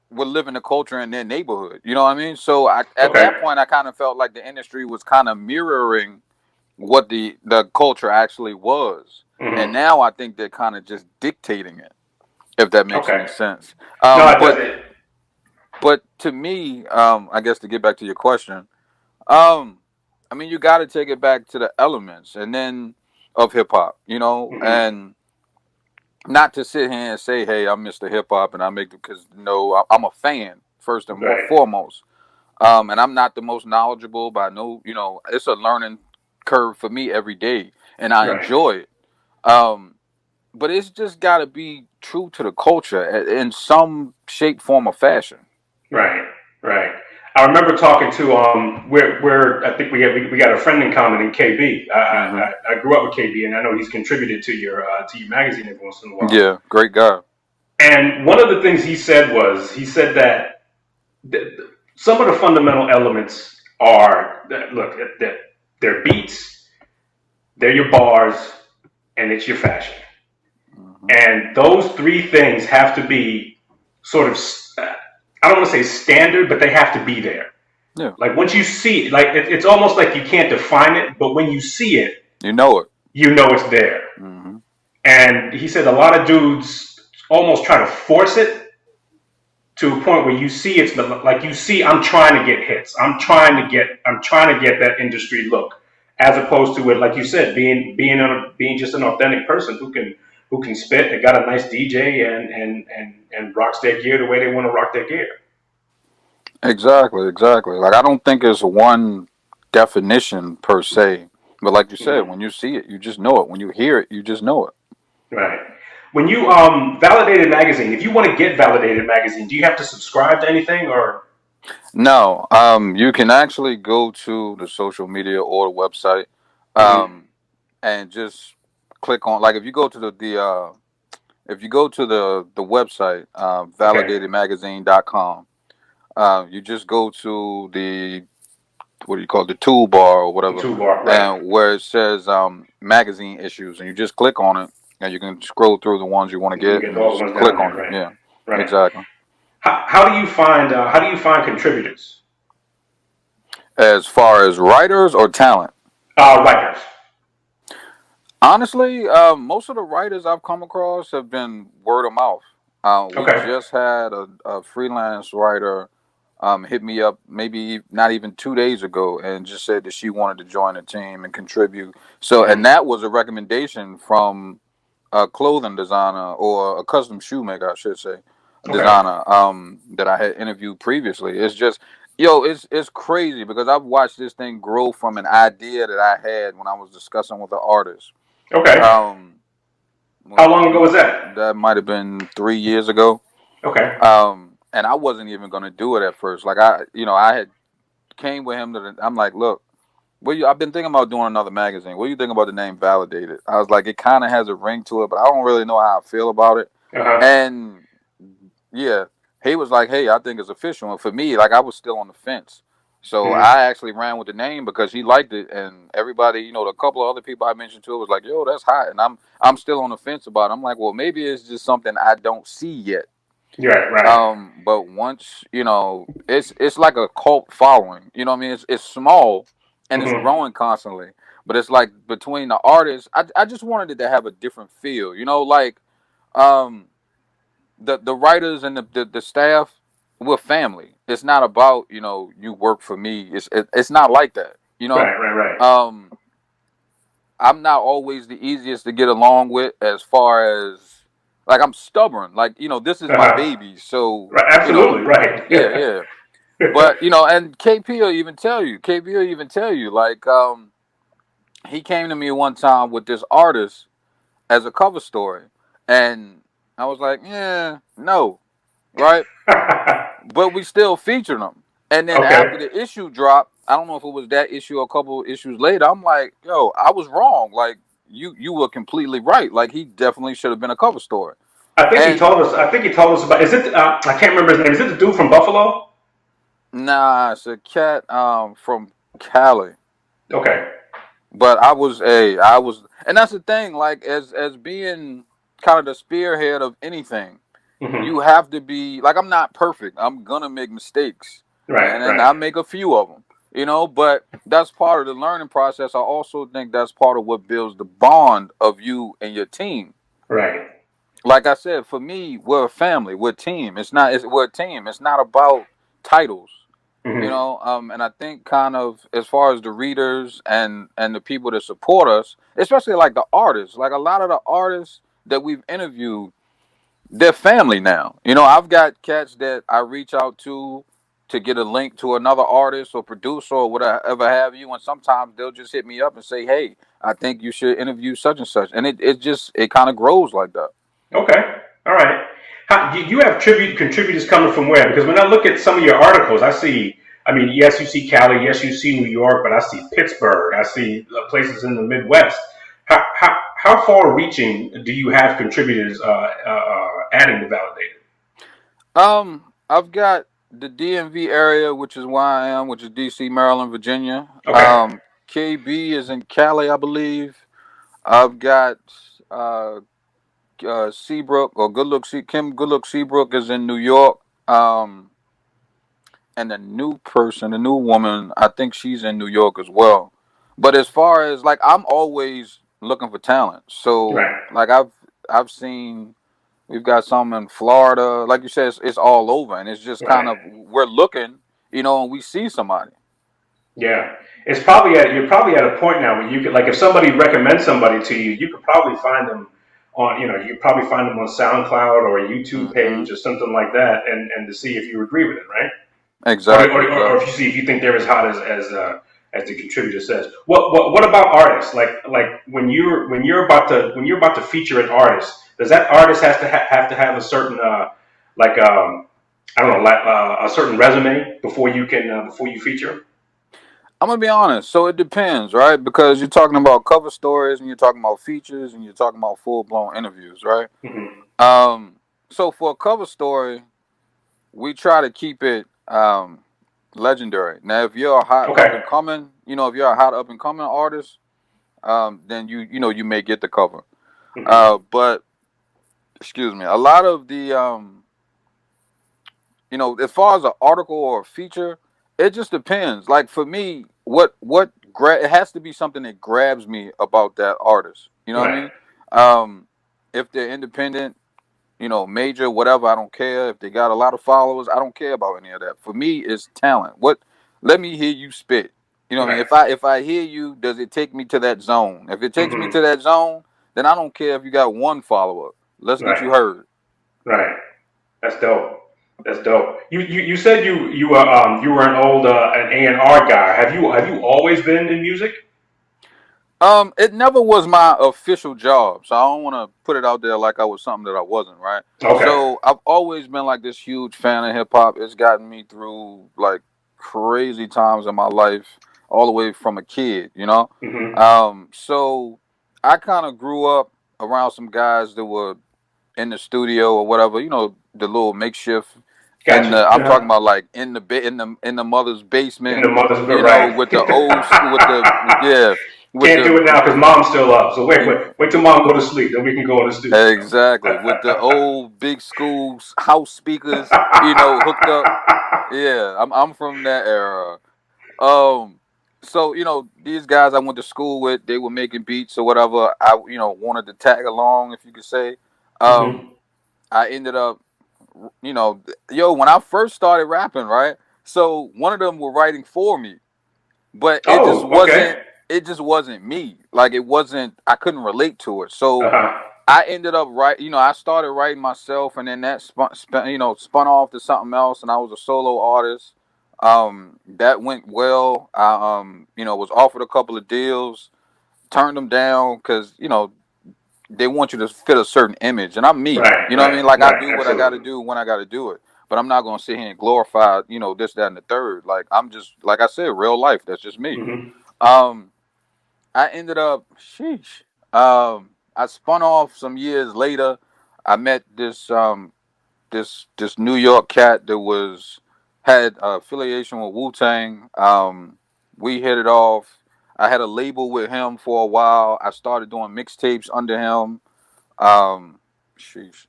were living the culture in their neighborhood. You know what I mean? So at that point, I kind of felt like the industry was kind of mirroring what the culture actually was. And now I think they're kind of just dictating it, if that makes any sense. No, it doesn't. But to me, I guess to get back to your question, you got to take it back to the elements and then of hip hop, and not to sit here and say, hey, I'm Mr. Hip Hop and I make it because I'm a fan first and foremost. And I'm not the most knowledgeable, but I know, it's a learning curve for me every day and I enjoy it. But it's just got to be true to the culture in some shape, form, or fashion. Right. I remember talking to I think we got a friend in common in KB. I grew up with KB, and I know he's contributed to your magazine every once in a while. Yeah, great guy. And one of the things he said that some of the fundamental elements are that they're beats, they're your bars, and it's your fashion. And those three things have to be sort of, I don't want to say standard, but they have to be there. Yeah. Like once you see it, like it's almost like you can't define it, but when you see it, you know it. You know it's there. And he said a lot of dudes almost try to force it to a point where you see I'm trying to get hits. I'm trying to get that industry look. as opposed to it, like you said, being just an authentic person who can spit and got a nice DJ and rocks their gear the way they want to rock their gear. Exactly, exactly. Like I don't think it's one definition per se, but like you said, when you see it, you just know it. When you hear it, you just know it. Right. When you Validated Magazine, if you want to get Validated Magazine, do you have to subscribe to anything or? No, you can actually go to the social media or the website, Mhm. and just click on, like, if you go to if you go to the website, Okay. validatedmagazine.com, you just go to the, what do you call it, the toolbar or The whatever, toolbar, right? and where it says magazine issues, and you just click on it, and you can scroll through the ones you want to You can get, get and you all the just ones down click there, on it. right? Yeah, Right. exactly. How do you find contributors? As far as writers or talent, Writers. honestly, most of the writers I've come across have been word of mouth. We Okay. just had a freelance writer hit me up maybe not even 2 days ago and just said that she wanted to join the team and contribute. So, Hmm. and that was a recommendation from a clothing designer, or a custom shoemaker, I should say, a Okay. designer that I had interviewed previously. It's just, yo, it's crazy because I've watched this thing grow from an idea that I had when I was discussing with an artist. Okay. Um, How long ago was that? that might have been 3 years ago. Okay. And I wasn't even gonna do it at first. Like I had came with him I'm like, look, I've been thinking about doing another magazine. What do you think about the name Validated? I was like, it kind of has a ring to it, but I don't really know how I feel about it. Uh huh. And yeah, he was like, hey, I think it's official. And for me, like, I was still on the fence. So Hmm. I actually ran with the name because he liked it, and everybody, the couple of other people I mentioned to, it was like, yo, that's hot. And I'm still on the fence about it. I'm like, well, maybe it's just something I don't see yet. Right. Right. But once, it's like a cult following. You know what I mean? It's small and it's Hmm. growing constantly. But it's like between the artists, I just wanted it to have a different feel. Like um the writers and the staff, we're family. It's not about, you work for me. It's not like that. Right. Right. Right. Um I'm not always the easiest to get along with, as far as, like, I'm stubborn. Like, this is Uh my huh. baby. So, Right. Absolutely. Right. yeah, yeah. But, and KP will even tell you. KP will even tell you, like, he came to me one time with this artist as a cover story. And I was like, yeah, no, right? But we still featured him. And then after Okay. the issue dropped, I don't know if it was that issue or a couple of issues later, I'm like, yo, I was wrong. Like, you were completely right. Like, he definitely should have been a cover story. I think he And told us. I think he told us about. Is it? I can't remember his name. Is it the dude from Buffalo? nah, it's a cat from Cali. Okay. But I was, and that's the thing, like, as being kind of the spearhead of anything, Hmm. you have to be, like, I'm not perfect. I'm gonna make mistakes, Right. and Right. I make a few of them, but that's part of the learning process. I also think that's part of what builds the bond of you and your team. Right. Like I said, for me, we're a family, we're a team. We're a team. It's not about titles. Hmm. And I think, kind of, as far as the readers and the people that support us, especially like the artists, like a lot of the artists that we've interviewed, they're family now. I've got cats that I reach out to get a link to another artist or producer or whatever have you, and sometimes they'll just hit me up and say, hey, I think you should interview such and such, and it kind of grows like that. Okay. All right. You have contributors coming from where? Because when I look at some of your articles, I see. I mean, yes, you see Cali, yes, you see New York, but I see Pittsburgh. I see places in the Midwest. How far reaching do you have contributors adding to Validated? I've got the DMV area, which is where I am, which is DC, Maryland, Virginia. Okay. KB is in Cali, I believe. I've got Seabrook, or Kim Goodlook Seabrook is in New York. And the new woman, I think she's in New York as well. But as far as, like, I'm always looking for talent. So, Right. like, I've seen, we've got some in Florida. Like you said, it's all over, and it's just kind Right. of, we're looking, and we see somebody. Yeah, you're probably at a point now where you could, like, if somebody recommends somebody to you, you could probably find them on, you could probably find them on SoundCloud or a YouTube Mm-hmm. page or something like that, and to see if you agree with it, right? Exactly. Or if you see, if you think they're as hot as the contributor says. What about artists? Like when you're about to feature an artist, does that artist have to have a certain like I don't know, like a certain resume before you feature 'em? I'm gonna be honest. So it depends, right? Because you're talking about cover stories, and you're talking about features, and you're talking about full blown interviews, right? Mm-hmm. So for a cover story, we try to keep it legendary. Now, if you're a hot up Okay. and coming, if you're a hot up and coming artist, then you may get the cover. Mm-hmm. But excuse me, a lot of the as far as an article or a feature, it just depends. Like for me, it has to be something that grabs me about that artist. You know what I Right. mean? If they're independent, major, whatever, I don't care. If they got a lot of followers, I don't care about any of that. For me, it's talent. Let me hear you spit. You know what I mean? Right. If I hear you, does it take me to that zone? If it takes me to that zone, then I don't care if you got one follower. Let's get you Right. heard. Right. That's dope. That's dope. You said you were an A&R guy. Have you always been in music? It never was my official job, so I don't want to put it out there like I was something that I wasn't, right? Okay. So I've always been like this huge fan of hip hop. It's gotten me through like crazy times in my life, all the way from a kid, Mm-hmm. So I kind of grew up around some guys that were in the studio or whatever, the little makeshift. Gotcha. I'm talking about like in the mother's In basement, the mother's bed, right? with the with the yeah with Can't do it now because mom's still up. So the wait till mom go to sleep, then we can go in the studio. exactly with the old big school house speakers, hooked up. Yeah, I'm from that era. So these guys I went to school with, they were making beats or whatever. I wanted to tag along, if you could say. Mm-hmm. I ended up, when I first started rapping, right? So one of them were writing for me, but Oh, okay. it just wasn't me. Like it wasn't. I couldn't relate to it. So Uh-huh. I ended up I started writing myself, and then that spun off to something else, and I was a solo artist. That went well. I was offered a couple of deals, turned them down because they want you to fit a certain image, and I'm me. Right, You know what I mean? right, Like I right. do what I got to Absolutely. do when I got to do it. But I'm not gonna sit here and glorify, this, that, and the third. Like I'm just, like I said, real life. That's just me. Mm-hmm. Um, I ended up, sheesh. I spun off some years later. I met this New York cat that had affiliation with Wu Tang. We hit it off. I had a label with him for a while. I started doing mixtapes under him. Um, sheesh.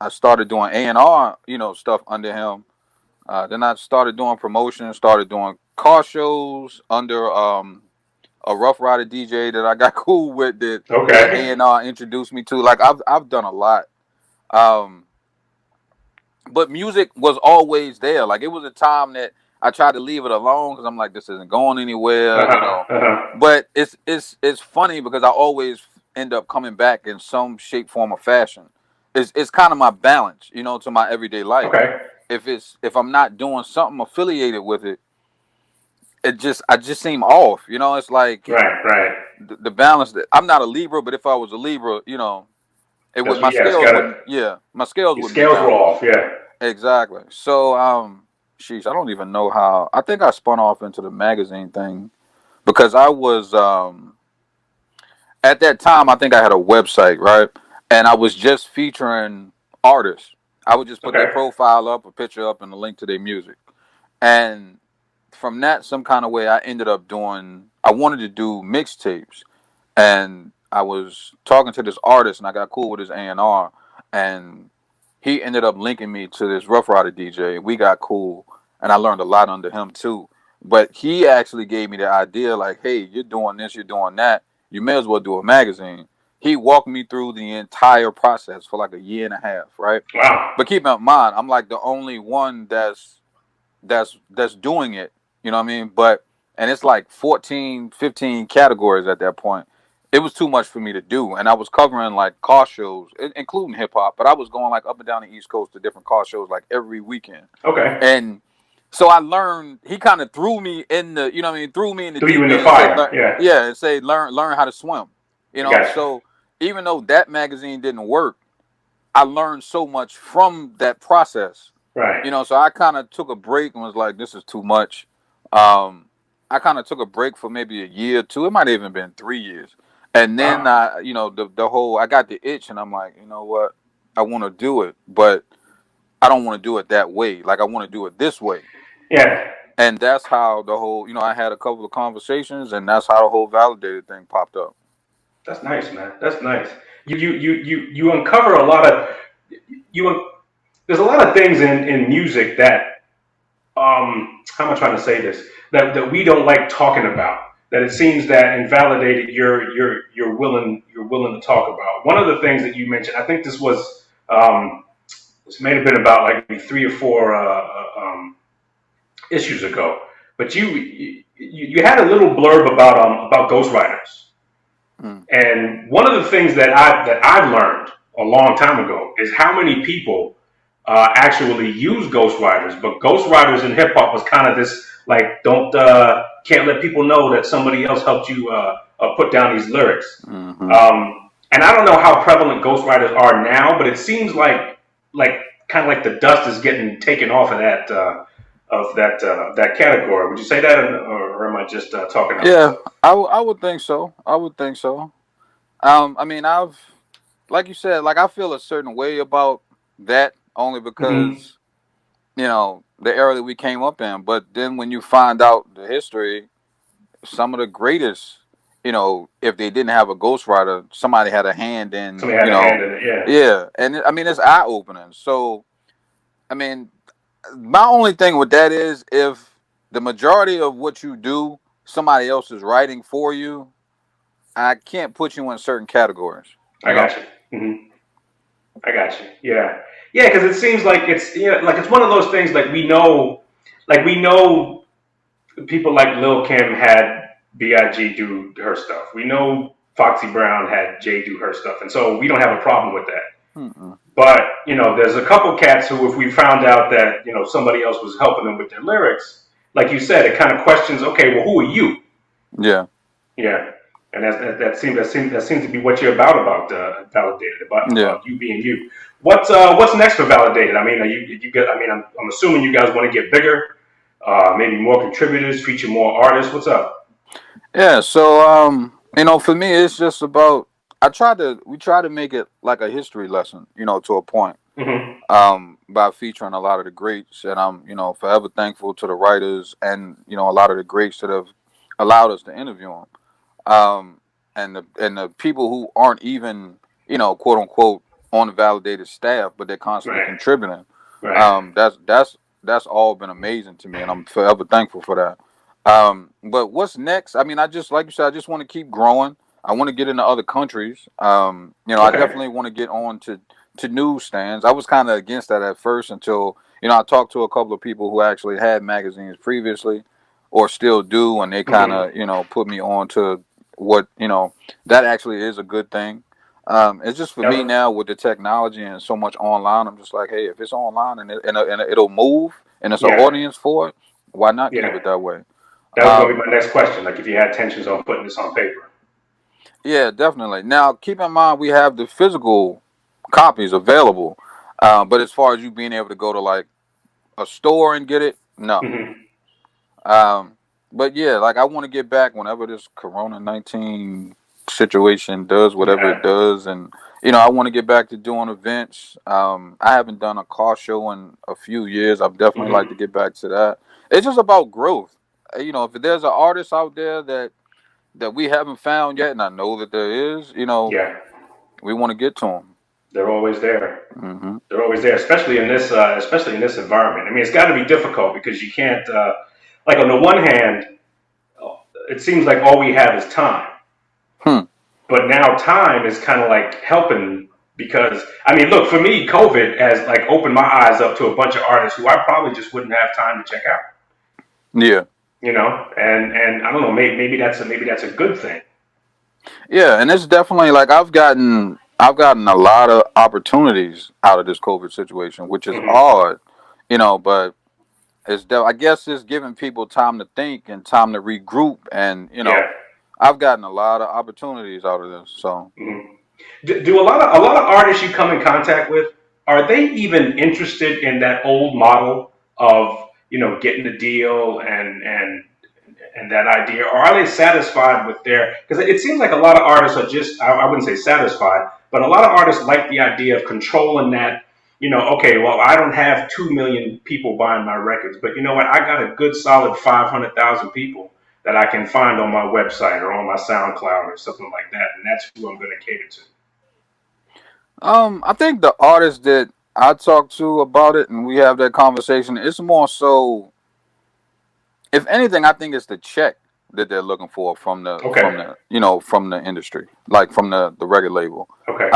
I started doing A&R, stuff under him. Then I started doing promotion, started doing car shows under a Rough Rider DJ that I got cool with, that Okay. A&R introduced me to. Like I've done a lot. Um, but music was always there. Like it was a time that I tried to leave it alone because I'm like, this isn't going anywhere. Uh-huh. Uh-huh. But it's funny because I always end up coming back in some shape, form, or fashion. It's kind of my balance, to my everyday life. Okay. If I'm not doing something affiliated with it, I just seem off. It's like Right, right. the balance. That I'm not a Libra, but if I was a Libra, it would That's what, yeah, it's gotta, my scales your would be scales were balanced. off, yeah. Exactly. So sheesh, I don't even know how. I think I spun off into the magazine thing because I was at that time, I think I had a website, right? And I was just featuring artists. I would just put their Okay. profile up, a picture up, and a link to their music. And from that, some kind of way, I ended up I wanted to do mixtapes. And I was talking to this artist, and I got cool with his A&R. And he ended up linking me to this Rough Rider DJ. We got cool, and I learned a lot under him, too. But he actually gave me the idea, like, hey, you're doing this, you're doing that. You may as well do a magazine. He walked me through the entire process for like a year and a half, right? Wow. But keep in mind, I'm like the only one that's doing it. You know what I mean? But and it's like 14, 15 categories at that point. It was too much for me to do, and I was covering like car shows, including hip hop. But I was going like up and down the East Coast to different car shows like every weekend. Okay. And so I learned. He kind of threw me in the, threw me in the Threw you in deep the end and fire. said, yeah, and say learn how to swim. Gotcha. So even though that magazine didn't work, I learned so much from that process. Right. So I kind of took a break and was like, this is too much. I kind of took a break for maybe a year or two. It might have even been 3 years. And then, the whole, I got the itch and I'm like, you know what? I want to do it, but I don't want to do it that way. Like, I want to do it this way. Yeah. And that's how the whole, I had a couple of conversations and that's how the whole validated thing popped up. That's nice, man. That's nice. You uncover a lot of, there's a lot of things in music that, how am I trying to say this? That we don't like talking about. That it seems that Invalidated you're willing to talk about. One of the things that you mentioned, I think this was this may have been about like maybe 3 or 4 issues ago. But you had a little blurb about ghostwriters. And one of the things that I've learned a long time ago is how many people actually use ghostwriters. But ghostwriters in hip hop was kind of this like can't let people know that somebody else helped you put down these lyrics. Mm-hmm. And I don't know how prevalent ghostwriters are now, but it seems like kind of like the dust is getting taken off of that category. Would you say that, or am I just talking? Yeah, I would think so. I mean, like you said, like I feel a certain way about that only because the era that we came up in. But then when you find out the history, some of the greatest, if they didn't have a ghostwriter, somebody had a hand in. Somebody had a hand in it, yeah. Yeah, and I mean it's eye opening. So, I mean, my only thing with that is if the majority of what you do, somebody else is writing for you, I can't put you in certain categories. I got you. Mm-hmm. I got you. Yeah. Yeah, because it seems like it's it's one of those things like we know people like Lil Kim had B.I.G. do her stuff. We know Foxy Brown had Jay do her stuff, and so we don't have a problem with that. Mm-mm. But there's a couple cats who, if we found out that somebody else was helping them with their lyrics, like you said, it kind of questions. Okay, well, who are you? Yeah. Yeah. And that seems to be what you're about Validated, about you being you. What's next for Validated? I mean, I'm assuming you guys want to get bigger, maybe more contributors, feature more artists. What's up? Yeah. So for me, it's just about we try to make it like a history lesson, to a point. Mm-hmm. By featuring a lot of the greats, and I'm forever thankful to the writers and a lot of the greats that have allowed us to interview them. And the people who aren't even, quote unquote, on the Validated staff, but they're constantly contributing. Right. That's all been amazing to me, and I'm forever thankful for that. But what's next? I mean, I just, like you said, I just want to keep growing. I want to get into other countries. I definitely want to get on to newsstands. I was kind of against that at first until, I talked to a couple of people who actually had magazines previously or still do, and they kind of, put me on to what, that actually is a good thing. It's just for me now with the technology and so much online, I'm just like, hey, if it's online and it'll move and there's an audience for it, why not keep it that way? That was going to be my next question, like if you had intentions on putting this on paper. Yeah, definitely. Now, keep in mind, we have the physical copies available, but as far as you being able to go to like a store and get it, no. Mm-hmm. But yeah, like I want to get back whenever this Corona-19 situation does whatever it does, and I want to get back to doing events. I haven't done a car show in a few years. I'd definitely like to get back to that. It's just about growth. If there's an artist out there that we haven't found yet, and I know that there is, we want to get to them. They're always there. Mm-hmm. They're always there, especially in this environment. I mean, it's got to be difficult because you can't. Like on the one hand, it seems like all we have is time. But now time is kind of like helping because, I mean, look, for me, COVID has like opened my eyes up to a bunch of artists who I probably just wouldn't have time to check out. Yeah. you know, and I don't know, maybe that's a good thing. Yeah, and it's definitely like I've gotten a lot of opportunities out of this COVID situation, which is odd, but I guess it's giving people time to think and time to regroup, and Yeah. I've gotten a lot of opportunities out of this. So Do a lot of artists you come in contact with, are they even interested in that old model of, getting a deal and that idea, or are they satisfied with because it seems like a lot of artists are just, I wouldn't say satisfied, but a lot of artists like the idea of controlling that, okay, well, I don't have 2 million people buying my records, but you know what, I got a good solid 500,000 people that I can find on my website or on my SoundCloud or something like that, and that's who I'm going to cater to. I think the artists that I talk to about it and we have that conversation, it's more so, if anything, I think it's the check that they're looking for from the from the industry, like from the record label. Okay.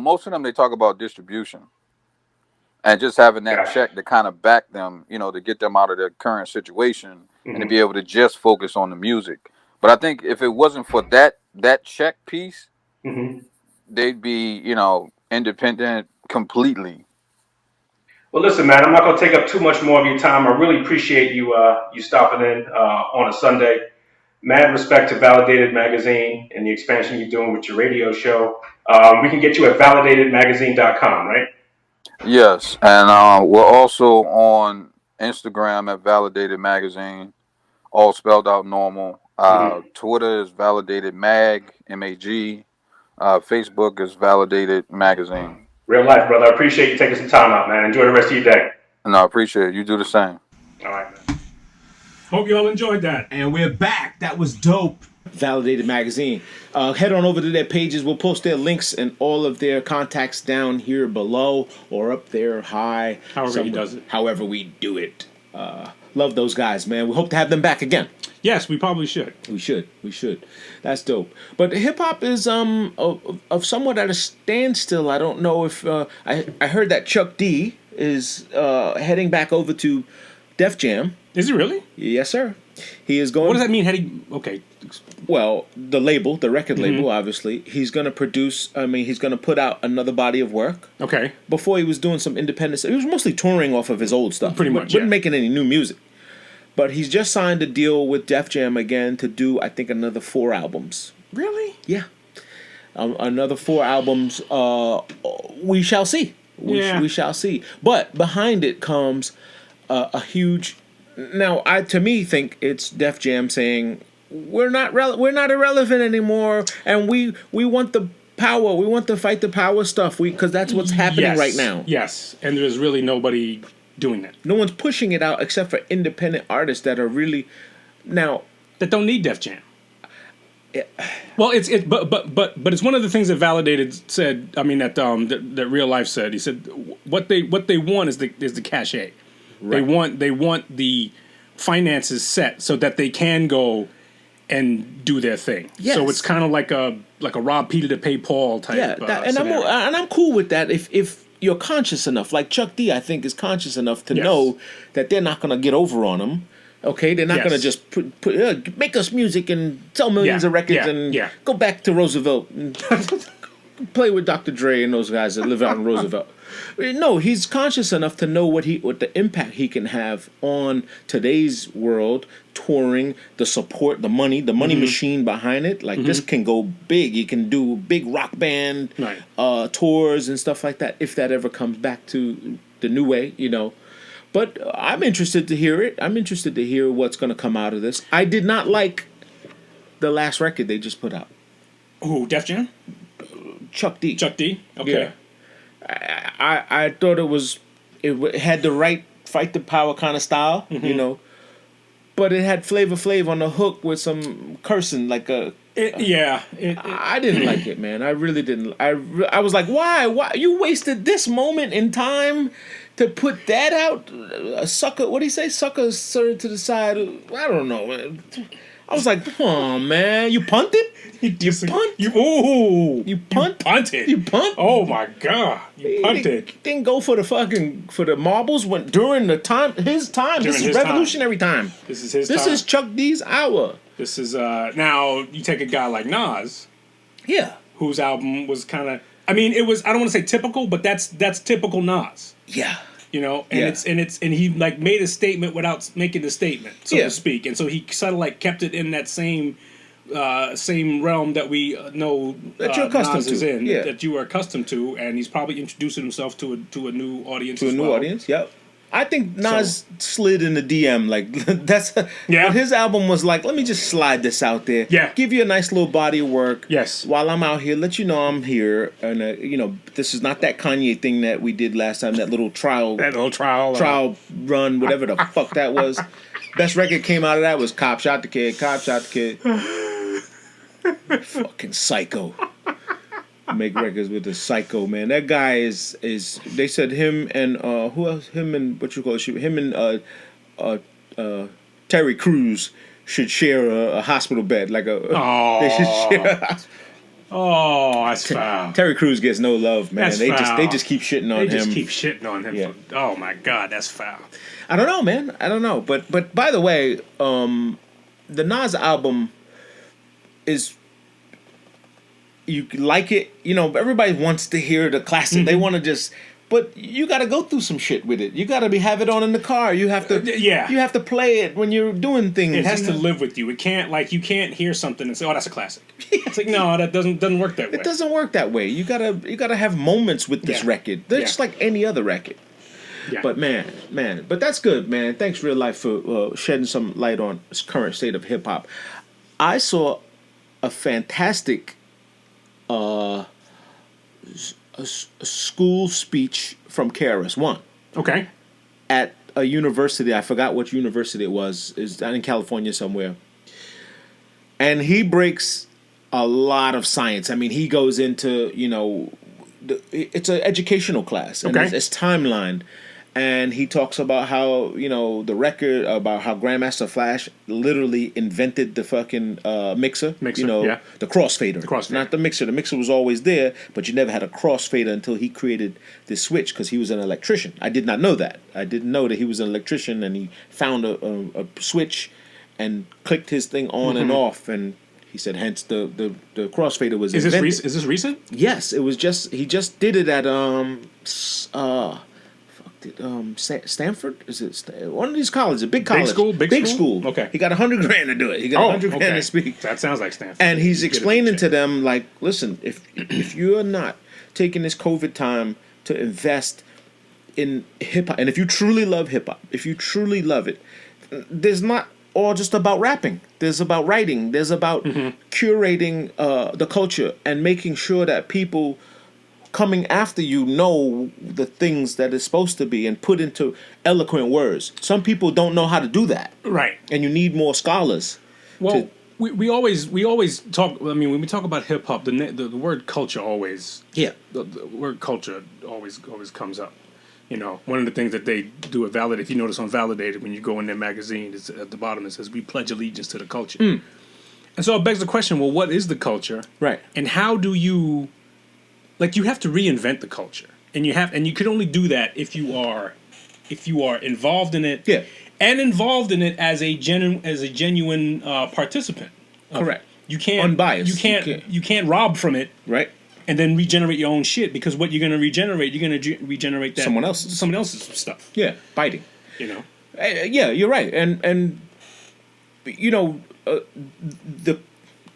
Most of them, they talk about distribution and just having that check to kind of back them, to get them out of their current situation and to be able to just focus on the music. But I think if it wasn't for that check piece, they'd be, independent completely. Well, listen, man, I'm not going to take up too much more of your time. I really appreciate you stopping in on a Sunday. Mad respect to Validated Magazine and the expansion you're doing with your radio show. We can get you at validatedmagazine.com, right? Yes, and we're also on Instagram at Validated Magazine, all spelled out normal. Twitter is Validated Mag, MAG. Facebook is Validated Magazine. Real life, brother. I appreciate you taking some time out, man. Enjoy the rest of your day. No, I appreciate it. You do the same. All right, man. Hope you all enjoyed that. And we're back. That was dope. Validated Magazine. Head on over to their pages. We'll post their links and all of their contacts down here below or up there high. However he does it. However we do it. Love those guys, man. We hope to have them back again. Yes, we probably should. We should. That's dope. But hip hop is of somewhat at a standstill. I don't know if I heard that Chuck D is heading back over to Def Jam. Is he really? Yes, sir. He is going. What does that mean? Heading? Okay. Well, the record label, obviously, he's going to produce. He's going to put out another body of work. Okay. Before he was doing some independent stuff. He was mostly touring off of his old stuff. Pretty much. Wasn't making any new music. But he's just signed a deal with Def Jam again to do, I think, another 4 albums. Really? Yeah. Another 4 albums. We shall see. We shall see. But behind it comes a huge. Now, I think it's Def Jam saying we're not irrelevant anymore, and we want the power. We want to fight the power stuff. Because that's what's happening right now. Yes, and there's really nobody doing that. No one's pushing it out except for independent artists that are really now that don't need Def Jam. Yeah. Well, but it's one of the things that Validated said. I mean that Real Life said. He said what they want is the cachet. Right. They want the finances set so that they can go and do their thing. Yes. So it's kind of like a rob Peter to pay Paul type. Yeah, I'm cool with that. If you're conscious enough, like Chuck D, I think is conscious enough to know that they're not gonna get over on him. Okay, they're not gonna just make us music and sell millions of records and go back to Roosevelt and play with Dr. Dre and those guys that live out in Roosevelt. No, he's conscious enough to know what the impact he can have on today's world, touring, the support, the money machine behind it. Like this can go big. He can do big rock band tours and stuff like that if that ever comes back to the new way, But I'm interested to hear it. I'm interested to hear what's going to come out of this. I did not like the last record they just put out. Who, Def Jam? Chuck D. Okay. Yeah. I thought it had the right fight the power kind of style, but it had Flavor Flav on the hook with some cursing like a. I didn't like it, man. I really didn't. I was like, why? You wasted this moment in time to put that out, a sucker. What do you say? Sucker served to the side. I don't know. Man. I was like, come on, man, you punted. You punt. You punt. punted. You punt. Oh my god! You punted. Didn't go for the marbles when during the time his time. During This is his revolutionary time. This is his. This time. is Chuck D's hour. This is now you take a guy like Nas, Yeah. whose album was kind of. I mean, it was. I don't want to say typical, but that's typical Nas. Yeah. You know, and Yeah. and he like made a statement without making the statement, so Yeah. to speak, and so he sort of like kept it in that same realm that we know That you're accustomed Nas is to. in, Yeah. that you are accustomed to, and he's probably introducing himself to a new audience. To a as new well. audience. Yep. I think Nas slid in the DM like that's Yeah. His album was like, let me just slide this out there. Yeah. Give you a nice little body of work. Yes. While I'm out here, let you know I'm here, and this is not that Kanye thing that we did last time. That little trial That little trial run, whatever the fuck that was. Best record came out of that was Cop Shot the Kid. Cop Shot the Kid. Fucking psycho. Make records with the psycho, man. That guy is they said him and who else? Him and what you call it? Him and Terry Crews should share a hospital bed. Like a they should share a hospital. Oh, that's foul. Terry Crews gets no love, man. That's They foul. just keep shitting on They him. just keep shitting on him. Yeah. Oh my god, that's foul. I don't know, man. I don't know. But by the way, the Nas album is, you like it, everybody wants to hear the classic. They want to just, but you got to go through some shit with it. You got to have it on in the car. You have to, Yeah. You have to play it when you're doing things. It has you to know? live with you. It can't you can't hear something and say, "Oh, that's a classic." It's like no, that doesn't work that way. It doesn't work that way. You gotta have moments with this Yeah. record. They're just like any other record. Yeah. But man, but that's good, man. Thanks, Real Life, for shedding some light on this current state of hip hop. I saw a fantastic a school speech from KRS-One Okay. at a university. I forgot which university it was. It's down in California somewhere. And he breaks a lot of science. I mean, he goes into, it's an educational class. And Okay. it's timeline. And he talks about how, the record, about how Grandmaster Flash literally invented the fucking mixer. Mixer, yeah. The crossfader. crossfader. Not the mixer. The mixer was always there, but you never had a crossfader until he created this switch because he was an electrician. I did not know that. I didn't know that he was an electrician, and he found a switch and clicked his thing on and off, and he said hence the crossfader was Is invented. this recent? Yes, it was he just did it at Stanford? Is it one of these colleges? A big college. school? Big school? Okay. He got $100,000 to do it. He got $100,000 to speak. That sounds like Stanford. And he's Get a explaining big to check. them, like, listen, if you're not taking this COVID time to invest in hip hop, and if you truly love hip hop, if you truly love it, there's not all just about rapping. There's about writing. There's about curating the culture and making sure that people coming after you know the things that it's supposed to be and put into eloquent words. Some people don't know how to do that, Right. and you need more scholars. Well, we always talk. I mean, when we talk about hip hop, the word culture always the word culture always comes up. One of the things that they do at Validate, if you notice on Validated, when you go in their magazine, it's at the bottom it says, "We pledge allegiance to the culture." And so it begs the question, well, what is the culture? Right. And how do you, you have to reinvent the culture. And you can only do that if you are involved in it. Yeah. And involved in it as a genuine participant. Correct. You can't Unbiased. You can't rob from it Right. and then regenerate your own shit, because what you're going to regenerate, regenerate that Someone else's stuff. Yeah. Biting. Yeah, you're right. And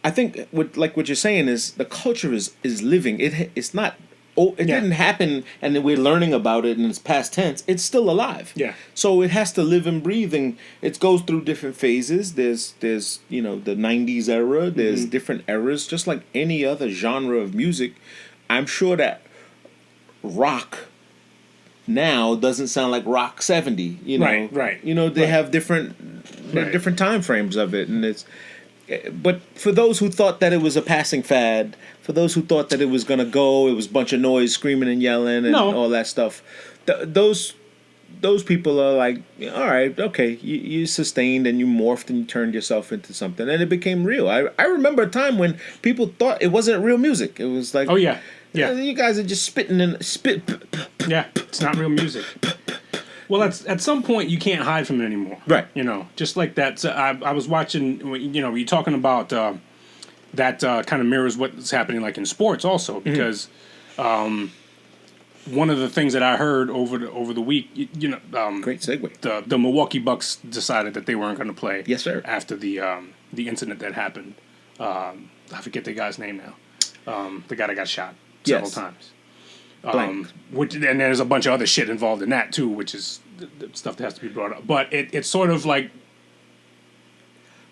I think what you're saying is the culture is living. It's not. It didn't happen, and then we're learning about it, and it's past tense. It's still alive. Yeah. So it has to live and breathe, and it goes through different phases. There's the '90s era. There's different eras, just like any other genre of music. I'm sure that rock now doesn't sound like rock '70. Right. They have different time frames of it, and it's. But for those who thought that it was a passing fad, for those who thought that it was gonna go, it was a bunch of noise, screaming and yelling, and No. all that stuff. Those those people are like, all right, okay, you sustained and you morphed and you turned yourself into something, and it became real. I remember a time when people thought it wasn't real music. It was like, Oh yeah, yeah, you guys are just spitting and spit. yeah. It's not real music. Well, at some point you can't hide from it anymore. Right. You know, just like that. I was watching. You know, you're talking about that kind of mirrors what's happening like in sports also, because one of the things that I heard over the week, Great segue. the Milwaukee Bucks decided that they weren't going to play. Yes, sir. After the incident that happened, I forget the guy's name now. The guy that got shot several Yes. times. Blank. And there's a bunch of other shit involved in that too, which is the stuff that has to be brought up. But it sort of like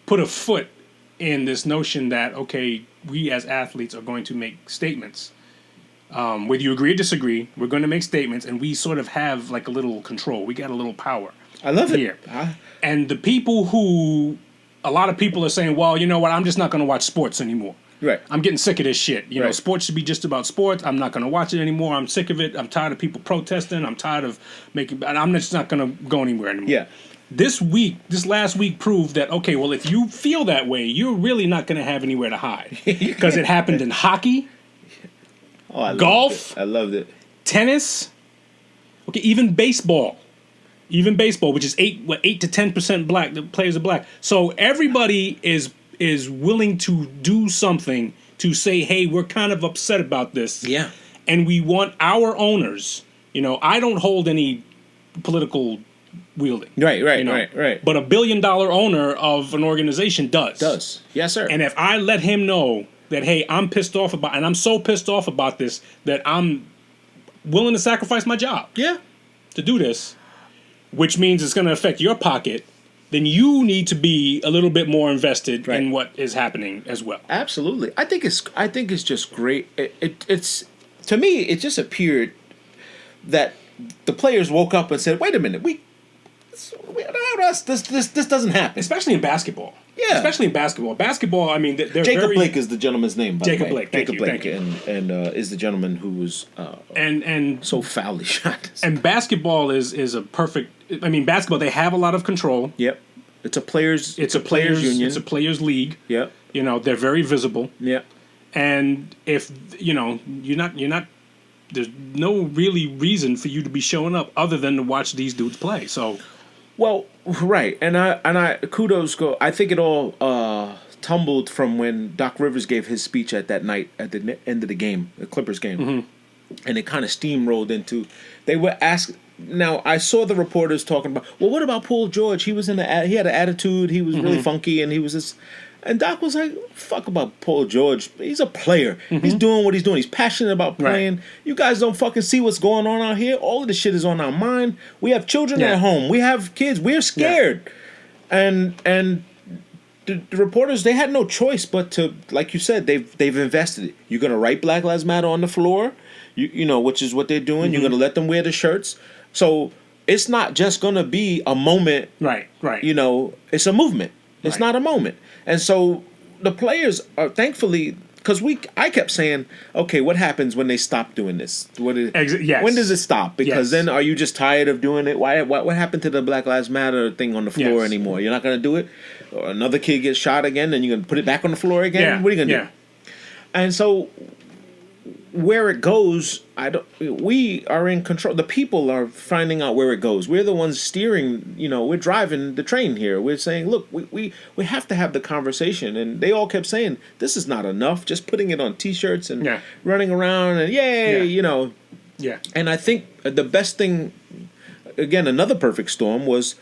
put a foot in this notion that, okay, we as athletes are going to make statements. Whether you agree or disagree, we're going to make statements, and we sort of have like a little control. We got a little power. I love it. Here. And the people a lot of people are saying, well, you know what, I'm just not going to watch sports anymore. Right. I'm getting sick of this shit. You know, Right. sports should be just about sports. I'm not going to watch it anymore. I'm sick of it. I'm tired of people protesting. I'm tired of and I'm just not going to go anywhere anymore. Yeah. This last week proved that, okay, well, if you feel that way, you're really not going to have anywhere to hide. Because it happened in hockey, Oh, I loved Golf? it. I loved it. tennis, okay, even baseball. Even baseball, which is 8 to 10% black, the players are black. So everybody is willing to do something to say, hey, we're kind of upset about this. Yeah. And we want our owners, you know, I don't hold any political wielding. Right. you know, Right. But $1 billion owner of an organization does. Does. Yes, sir. And if I let him know that, hey, I'm pissed off about, and I'm so pissed off about this that I'm willing to sacrifice my job yeah. to do this, which means it's going to affect your pocket, then you need to be a little bit more invested Right. in what is happening as well. Absolutely. I think it's just great. It's to me, it just appeared that the players woke up and said, "Wait a minute, this doesn't happen." Especially in basketball. Yeah. Especially in basketball. Basketball, I mean, they're Jacob very... Blake is the gentleman's name. By Jacob the way. Blake, thank Jacob you, Blake, thank and is the gentleman who was And so foully shot. and basketball is a perfect... I mean, basketball, they have a lot of control. Yep. It's a players union. It's a players league. Yep. You know, they're very visible. Yep. And if, you know, you're not there's no really reason for you to be showing up other than to watch these dudes play. So, Well, right, and I kudos go. I think it all tumbled from when Doc Rivers gave his speech at that night at the end of the game, the Clippers game, and it kind of steamrolled into. They were asked. Now I saw the reporters talking about. Well, what about Paul George? He was he had an attitude. He was really funky, and he was this. And Doc was like, fuck about Paul George. He's a player. He's doing what he's doing. He's passionate about playing. Right. You guys don't fucking see what's going on out here. All of this shit is on our mind. We have children Yeah. at home. We have kids. We're scared. And the reporters, they had no choice but to, like you said, they've invested it. You're going to write Black Lives Matter on the floor, you know, which is what they're doing. You're going to let them wear the shirts. So it's not just going to be a moment. right. You know, it's a movement. It's Right. not a moment. And so the players are thankfully, because I kept saying, okay, what happens when they stop doing this? Yes. When does it stop? Because Yes. then are you just tired of doing it? What happened to the Black Lives Matter thing on the floor Yes. anymore? You're not going to do it? Or another kid gets shot again, and you're going to put it back on the floor again? Yeah. What are you going to yeah. do? And so where it goes, we are in control. The people are finding out where it goes. We're the ones steering, you know, we're driving the train here. We're saying, look, we have to have the conversation. And they all kept saying, this is not enough. Just putting it on T-shirts and Yeah. running around and yay, Yeah. you know. Yeah. And I think the best thing, again, another perfect storm was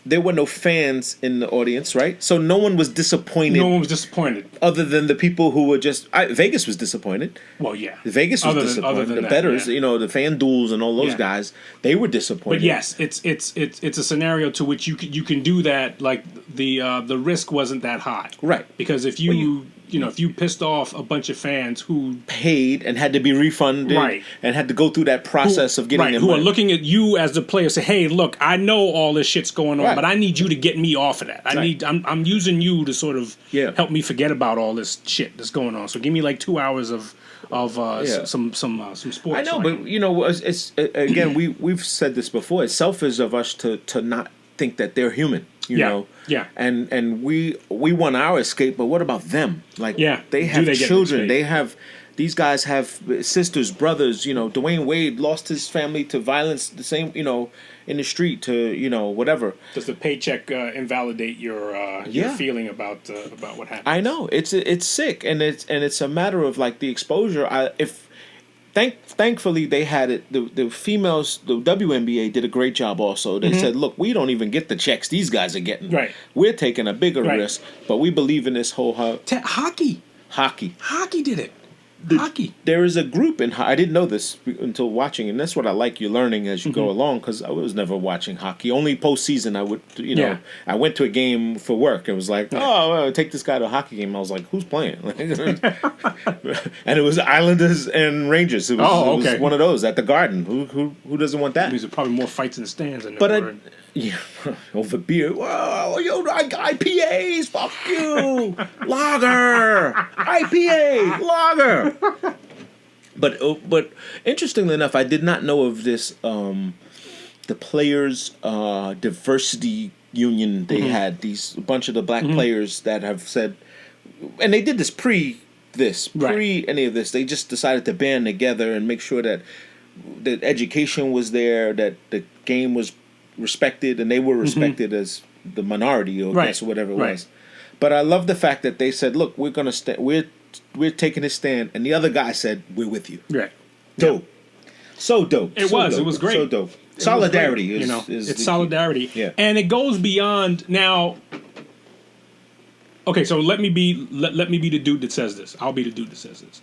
there were no fans in the audience, right? So no one was disappointed No one was disappointed. other than the people who were just... Vegas was disappointed. Well, yeah. Vegas was Other than disappointed. The that, bettors, yeah. you know, the fan duels and all those Yeah. guys, they were disappointed. But yes, it's a scenario to which you can do that. Like the risk wasn't that high, Right. Because if you if you pissed off a bunch of fans who paid and had to be refunded, Right. and had to go through that process of getting their who are money. looking at you as the player, say, hey, look, I know all this shit's going on, Right. but I need you to get me off of that. I'm using you to sort of Yeah. help me forget about all this shit that's going on. So give me like 2 hours of some sports. I know, so but it's again, we've said this before. It's selfish of us to not think that they're human. You Yeah, know, yeah. and we want our escape, but what about them? Like, Yeah, they do have they get an children. escape? They have these guys have sisters, brothers. Dwayne Wade lost his family to violence. The same, in the street to whatever. does the paycheck invalidate your Yeah. feeling about what happened? I know it's sick, and it's a matter of like the exposure. Thankfully they had it. The females, the WNBA did a great job. Also, they said, "Look, we don't even get the checks these guys are getting. Right. We're taking a bigger Right. risk, but we believe in this whole Hockey hockey." did it. Hockey. There is a group I didn't know this until watching, and that's what I like. You're learning as you go along, because I was never watching hockey. Only postseason I would, Yeah. I went to a game for work. It was like, oh, well, take this guy to a hockey game. I was like, who's playing? And it was Islanders and Rangers. It was, Oh, it was okay. one of those at the Garden. Who doesn't want that? These are probably more fights in the stands than But there were. yeah, over beer. Whoa, IPAs, fuck you, lager, IPA, lager. But interestingly enough, I did not know of this. The players' diversity union. They had a bunch of the black players that have said, and they did this pre any of this. They just decided to band together and make sure that the education was there, that the game was respected, and they were respected as the minority, or Right. guess, or whatever it Right. was. But I love the fact that they said, "Look, we're gonna we're taking a stand," and the other guy said, "We're with you." Right. Dope, so dope. It So was. dope. It was great. So dope. It was Solidarity great, is it's the- solidarity. Yeah. And it goes beyond now. Okay, so let me be the dude that says this. I'll be the dude that says this.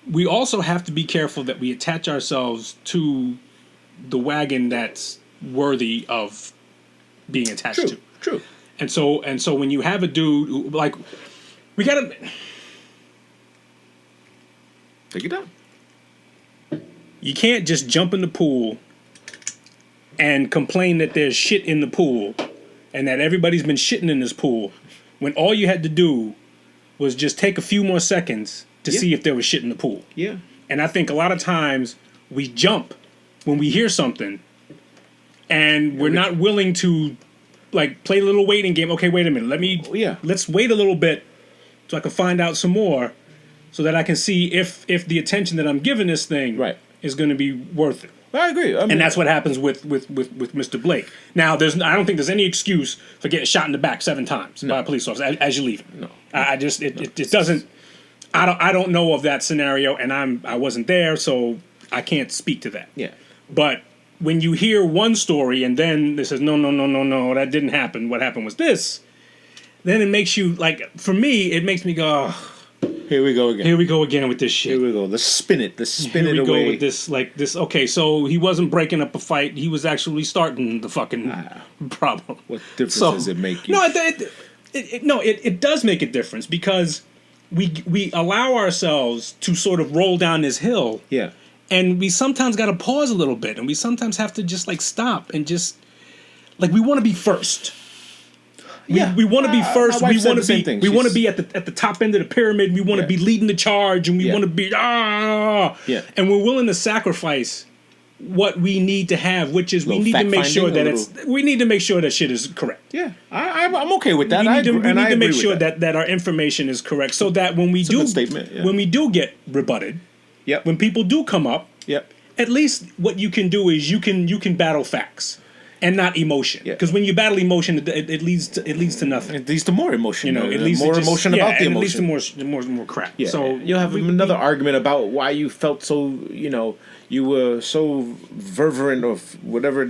We also have to be careful that we attach ourselves to the wagon that's worthy of being attached to. True. And so when you have a dude who, like, we gotta. Take it down. You can't just jump in the pool and complain that there's shit in the pool and that everybody's been shitting in this pool when all you had to do was just take a few more seconds to see if there was shit in the pool. Yeah. And I think a lot of times we jump when we hear something and we're not willing to like play a little waiting game. Okay, wait a minute. Let's wait a little bit so I can find out some more so that I can see if the attention that I'm giving this thing is going to be worth it. I agree. I mean, And that's what happens with Mr. Blake. Now, I don't think there's any excuse for getting shot in the back 7 times by a police officer as you leave. No. I just it doesn't. I don't know of that scenario, and I wasn't there, so I can't speak to that. Yeah. But when you hear one story and then they says no, that didn't happen. What happened was this. Then it makes you like. For me, it makes me go. Oh, here we go again. Here we go again with this shit. Here we go. Let's spin it. Let's spin Here it we away. go with this, like this. Okay, so he wasn't breaking up a fight; he was actually starting the fucking problem. What difference does it make? No, it does make a difference because we allow ourselves to sort of roll down this hill. Yeah. And we sometimes got to pause a little bit, and we sometimes have to just like stop and just like we want to be first. We want to be first. my We wife said want the to same be. thing. We want to She's- be at the top end of the pyramid. We want to be leading the charge, and we Yeah. want to be Yeah. And we're willing to sacrifice what we need to have, which is we Little need to make sure fact-finding, that a we need to make sure that shit is correct. Yeah. I'm okay with that. We need to, agree- we and need I to make agree sure with that our information is correct, so that when we a do good statement, yeah. when we do get rebutted, Yep. when people do come up, Yep. at least what you can do is you can battle facts and not emotion. Yeah. Because when you battle emotion, it leads to nothing. It leads to more emotion. It leads more to just, emotion about the and emotion. It leads to more crap. Yeah. So you'll have another argument about why you felt so, you were so fervent or whatever.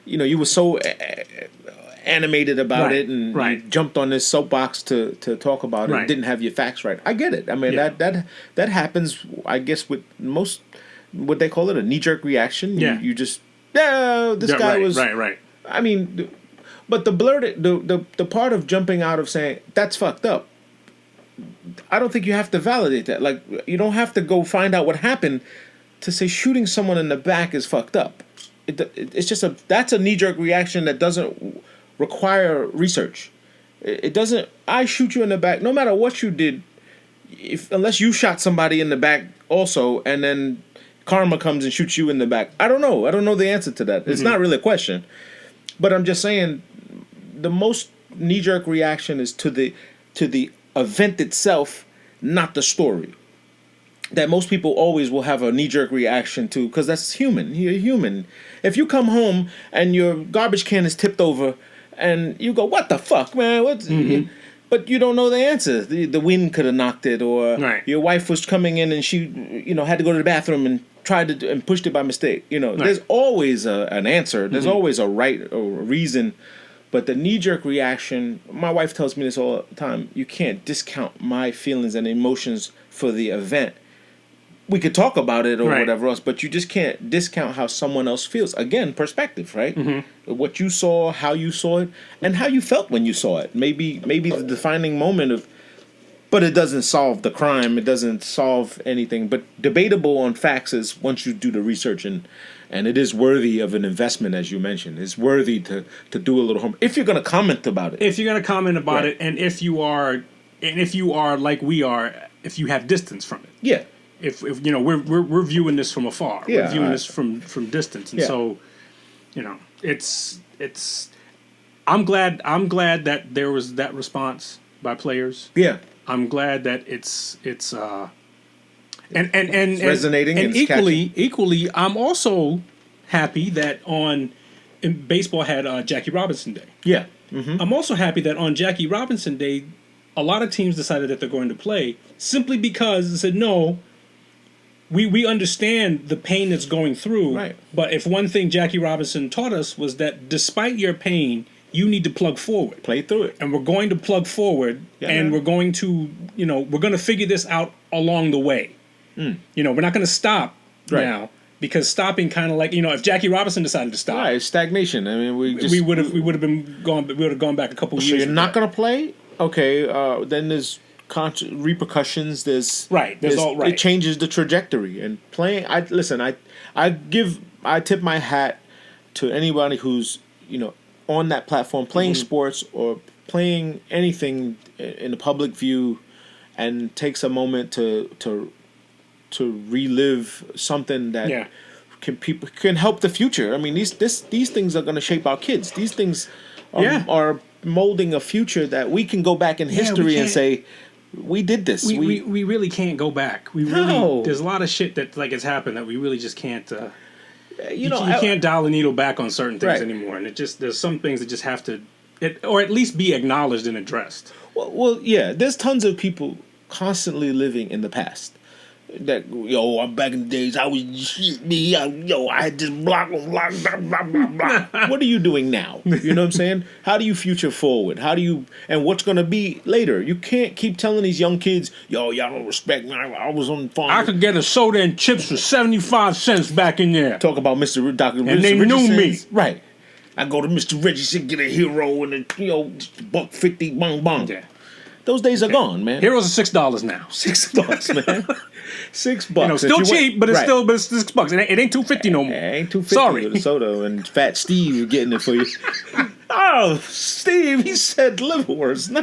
You were so animated about Right, it, and right. you jumped on this soapbox to talk about it. Right. And didn't have your facts right. I get it. I mean, Yeah. that happens. I guess with most, what they call it, a knee jerk reaction. Yeah. You just this Yeah, guy right, was right. I mean, but the part of jumping out of saying that's fucked up, I don't think you have to validate that. Like, you don't have to go find out what happened to say shooting someone in the back is fucked up. It's just that's a knee-jerk reaction that doesn't require research. It doesn't. I shoot you in the back, no matter what you did, unless you shot somebody in the back also, and then karma comes and shoots you in the back. I don't know. I don't know the answer to that. It's not really a question, but I'm just saying the most knee-jerk reaction is to the event itself, not the story. That most people always will have a knee-jerk reaction to, because that's human. You're human. If you come home and your garbage can is tipped over, and you go, "What the fuck, man?" But you don't know the answer. The wind could have knocked it, or your wife was coming in and she, had to go to the bathroom and tried to and pushed it by mistake. There's always an answer. There's always a right or a reason. But the knee-jerk reaction, my wife tells me this all the time. You can't discount my feelings and emotions for the event. We could talk about it or whatever else, but you just can't discount how someone else feels. Again, perspective, right? What you saw, how you saw it, and how you felt when you saw it. Maybe the defining moment of, but it doesn't solve the crime. It doesn't solve anything. But debatable on facts is once you do the research, and it is worthy of an investment, as you mentioned. It's worthy to do a little homework if you're going to comment about it. If you're going to comment about it, and if you are like we are, if you have distance from it. Yeah. If we're viewing this from afar, we're viewing this from distance, and so it's I'm glad that there was that response by players. Yeah, I'm glad that it's and resonating and equally I'm also happy that baseball had Jackie Robinson Day. Yeah, I'm also happy that on Jackie Robinson Day, a lot of teams decided that they're going to play simply because they said no. We understand the pain that's going through, right. But if one thing Jackie Robinson taught us was that despite your pain, you need to plug forward. Play through it. And we're going to plug forward, and we're going to, we're going to figure this out along the way. We're not going to stop now, because stopping kind of like, if Jackie Robinson decided to stop. Right, stagnation. I mean, we would have gone back a couple years. So you're not going to play? Okay, then there's repercussions. There's it changes the trajectory, and playing. I tip my hat to anybody who's on that platform playing sports or playing anything in the public view, and takes a moment to relive something that people can help the future. I mean, these things are going to shape our kids. These things are molding a future that we can go back in history and say, we did this. We really can't go back. There's a lot of shit that has happened that we really just can't. You can't dial the needle back on certain things anymore, and there's some things that just have to, or at least be acknowledged and addressed. Well, yeah. There's tons of people constantly living in the past. That I'm back in the days. I was I had this block. What are you doing now? You know what I'm saying? How do you future forward? And what's gonna be later? You can't keep telling these young kids, y'all don't respect me. I was on the farm. I could get a soda and chips for 75 cents back in there. Talk about Dr. And they knew me. Right. I go to Mr. Richardson, get a hero, and $1.50, bong bong. Yeah. Those days are gone, man. Heroes are $6 now. $6, man. $6. Still cheap, but it's still $6. It ain't $2.50 no more. It ain't $2.50 Sorry. with a soda, and Fat Steve getting it for you. Oh, Steve, he said liverwurst.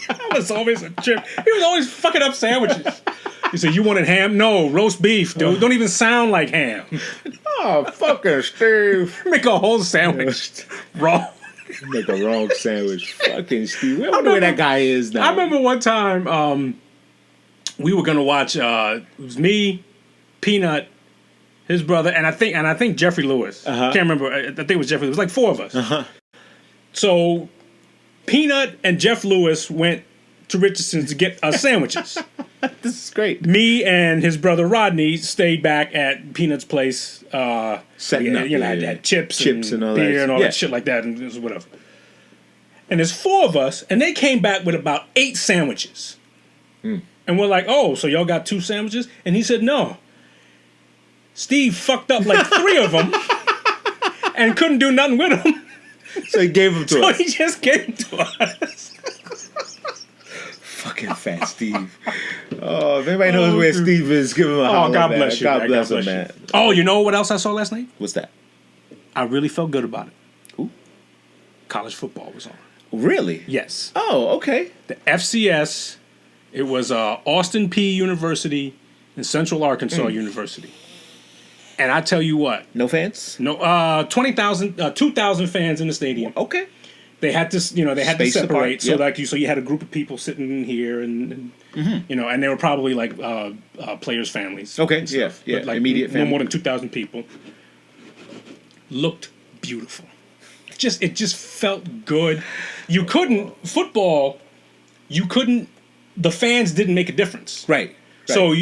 That was always a trip. He was always fucking up sandwiches. He said, "You wanted ham? No, roast beef, dude. Don't even sound like ham." Oh, fucking Steve. Make a whole sandwich raw. Make a wrong sandwich. Fucking Steve. I wonder where that guy is now. I remember one time we were gonna watch. It was me, Peanut, his brother, and I think Jeffrey Lewis. Can't remember. I think it was Jeffrey. It was like four of us. So Peanut and Jeff Lewis went to Richardson's to get sandwiches. This is great. Me and his brother Rodney stayed back at Peanut's place. Setting up. Had chips and all beer that. and all that shit like that, and whatever. And there's four of us, and they came back with about 8 sandwiches. And we're like, "Oh, so y'all got 2 sandwiches?" And he said, "No. Steve fucked up like 3 of them and couldn't do nothing with them. So he gave them to us. So he just gave them to us." Steve. Oh, if anybody knows where Steve is, give him a holler, God man. bless you. God man. bless God him, bless man. you. Oh, you know what else I saw last night? What's that? I really felt good about it. Who? College football was on. Really? Yes. Oh, okay. The FCS. It was Austin P University and Central Arkansas University. And I tell you what. No fans? No, 2,000 fans in the stadium. Okay. They had to, they had Space to separate. apart, So yep. like so you had a group of people sitting in here, and and they were probably like players' families. Okay, and stuff. yeah, But, like immediate no family. more than 2,000 people. Looked beautiful. It just felt good. You couldn't the fans didn't make a difference. Right. So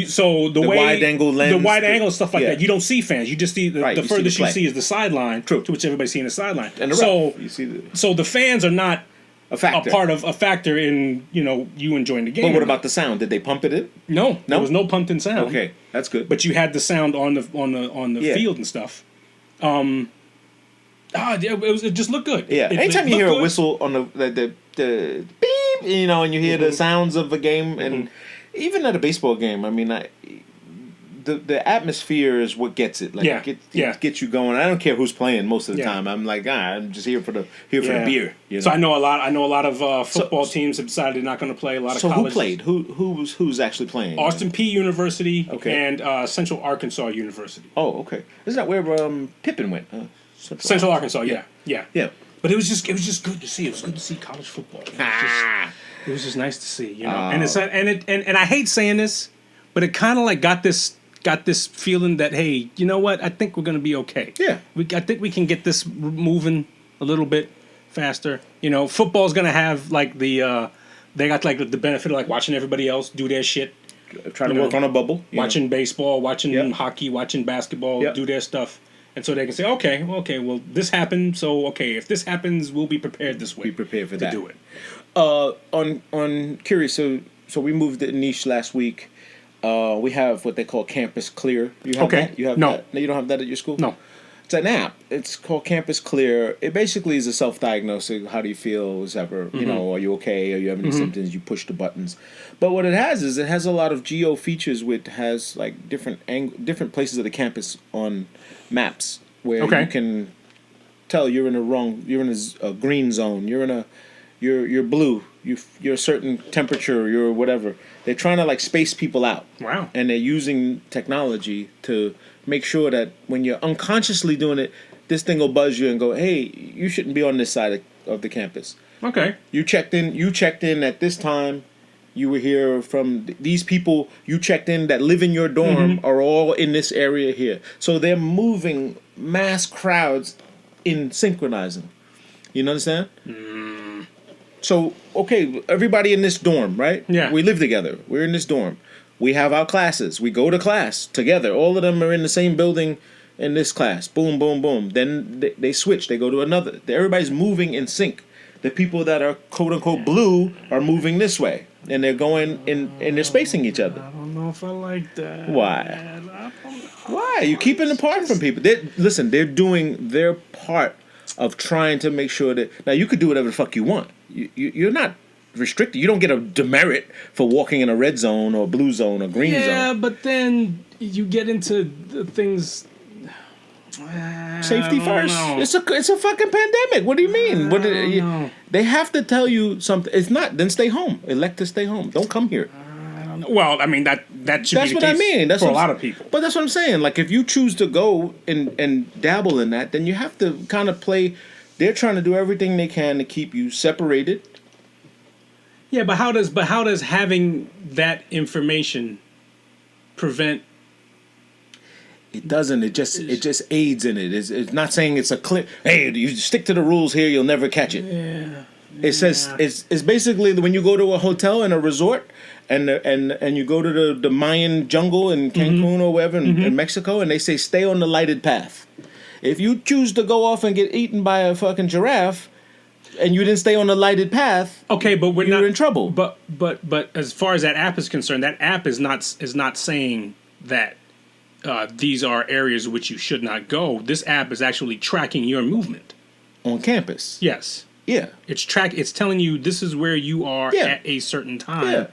the way wide angle lens, the wide angle stuff like yeah. that, you don't see fans. You just see the Right, you see the furthest you play. see is the sideline, True. to which everybody's seeing the sideline. And the so ref, you see the so the fans are not a factor. a factor in you enjoying the game. But what about the sound? Did they pump it in? no? There was no pumped in sound. Okay, that's good. but you had the sound on the Yeah. field and stuff. It just looked good. yeah, It anytime you looked hear a good. whistle on the beep, and you hear the sounds of a game, and even at a baseball game, I mean, the atmosphere is what gets it. Like, Yeah, it gets you going. I don't care who's playing most of the Yeah. time. I'm like, I'm just here for the Yeah. beer. You know? So I know a lot of football teams have decided they're not going to play. A lot of So who colleges. played? Who's actually playing? Austin P University Okay. and Central Arkansas University. Oh, okay. Isn't that where Pippen went? Central Arkansas, yeah. Yeah. But it was just good to see. It was good to see college football. It was just nice to see, And it's and I hate saying this, but it kind of like got this feeling that, hey, you know what? I think we're gonna be okay. Yeah. I think we can get this moving a little bit faster. Football's gonna have like the they got like the benefit of like watching everybody else do their shit. Try to work on a bubble. Watching baseball, watching Yep. hockey, watching basketball, Yep. do their stuff. And so they can say, okay, well, this happened, so, okay, if this happens, we'll be prepared this way. Be prepared for to that. do it. On Curious, so we moved the niche last week. We have what they call Campus Clear. You have Okay. that? You have No. that? No, you don't have that at your school? No. It's an app. It's called Campus Clear. It basically is a self-diagnosing. How do you feel? Whatever. Are you okay? Are you having any symptoms? You push the buttons. But what it has is it has a lot of geo features, which has like different places of the campus on maps where Okay. you can tell you're in a green zone. You're blue. You're a certain temperature. You're whatever. They're trying to like space people out. Wow. And they're using technology to make sure that when you're unconsciously doing it, this thing will buzz you and go, "Hey, you shouldn't be on this side of the campus. Okay. You checked in at this time. You were here from these people you checked in that live in your dorm are all in this area here." So they're moving mass crowds in synchronizing. You understand? So, okay, everybody in this dorm, right? Yeah. We live together. We're in this dorm. We have our classes. We go to class together. All of them are in the same building in this class. Boom, boom, boom. Then they switch. They go to another. Everybody's moving in sync. The people that are quote unquote blue are moving this way. And they're going in and they're spacing each other. I don't know if I like that. Why? Why? You keeping apart from people. They're doing their part of trying to make sure that now you could do whatever the fuck you want. You're not restricted. You don't get a demerit for walking in a red zone or blue zone or green Yeah, zone. but then you get into the things. Safety I don't first. know. It's a fucking pandemic. What do you mean? know. They have to tell you something. It's not. Then stay home. Elect to stay home. Don't come here. Well, I mean that should That's be the what I case mean. That's for a what lot I'm- of people. But that's what I'm saying. Like if you choose to go and dabble in that, then you have to kind of play. They're trying to do everything they can to keep you separated. Yeah, but how does having that information prevent? It doesn't. It just aids in it. It's not saying it's a clear. Hey, you stick to the rules here, you'll never catch it. Yeah. It says it's basically when you go to a hotel and a resort, and you go to the Mayan jungle in Cancun or wherever in Mexico, and they say stay on the lighted path. If you choose to go off and get eaten by a fucking giraffe, and you didn't stay on the lighted path, Okay, but we're you're not in trouble. But as far as that app is concerned, that app is not saying that these are areas which you should not go. This app is actually tracking your movement. On campus, Yes, yeah. it's telling you this is where you are Yeah. at a certain time. Yeah.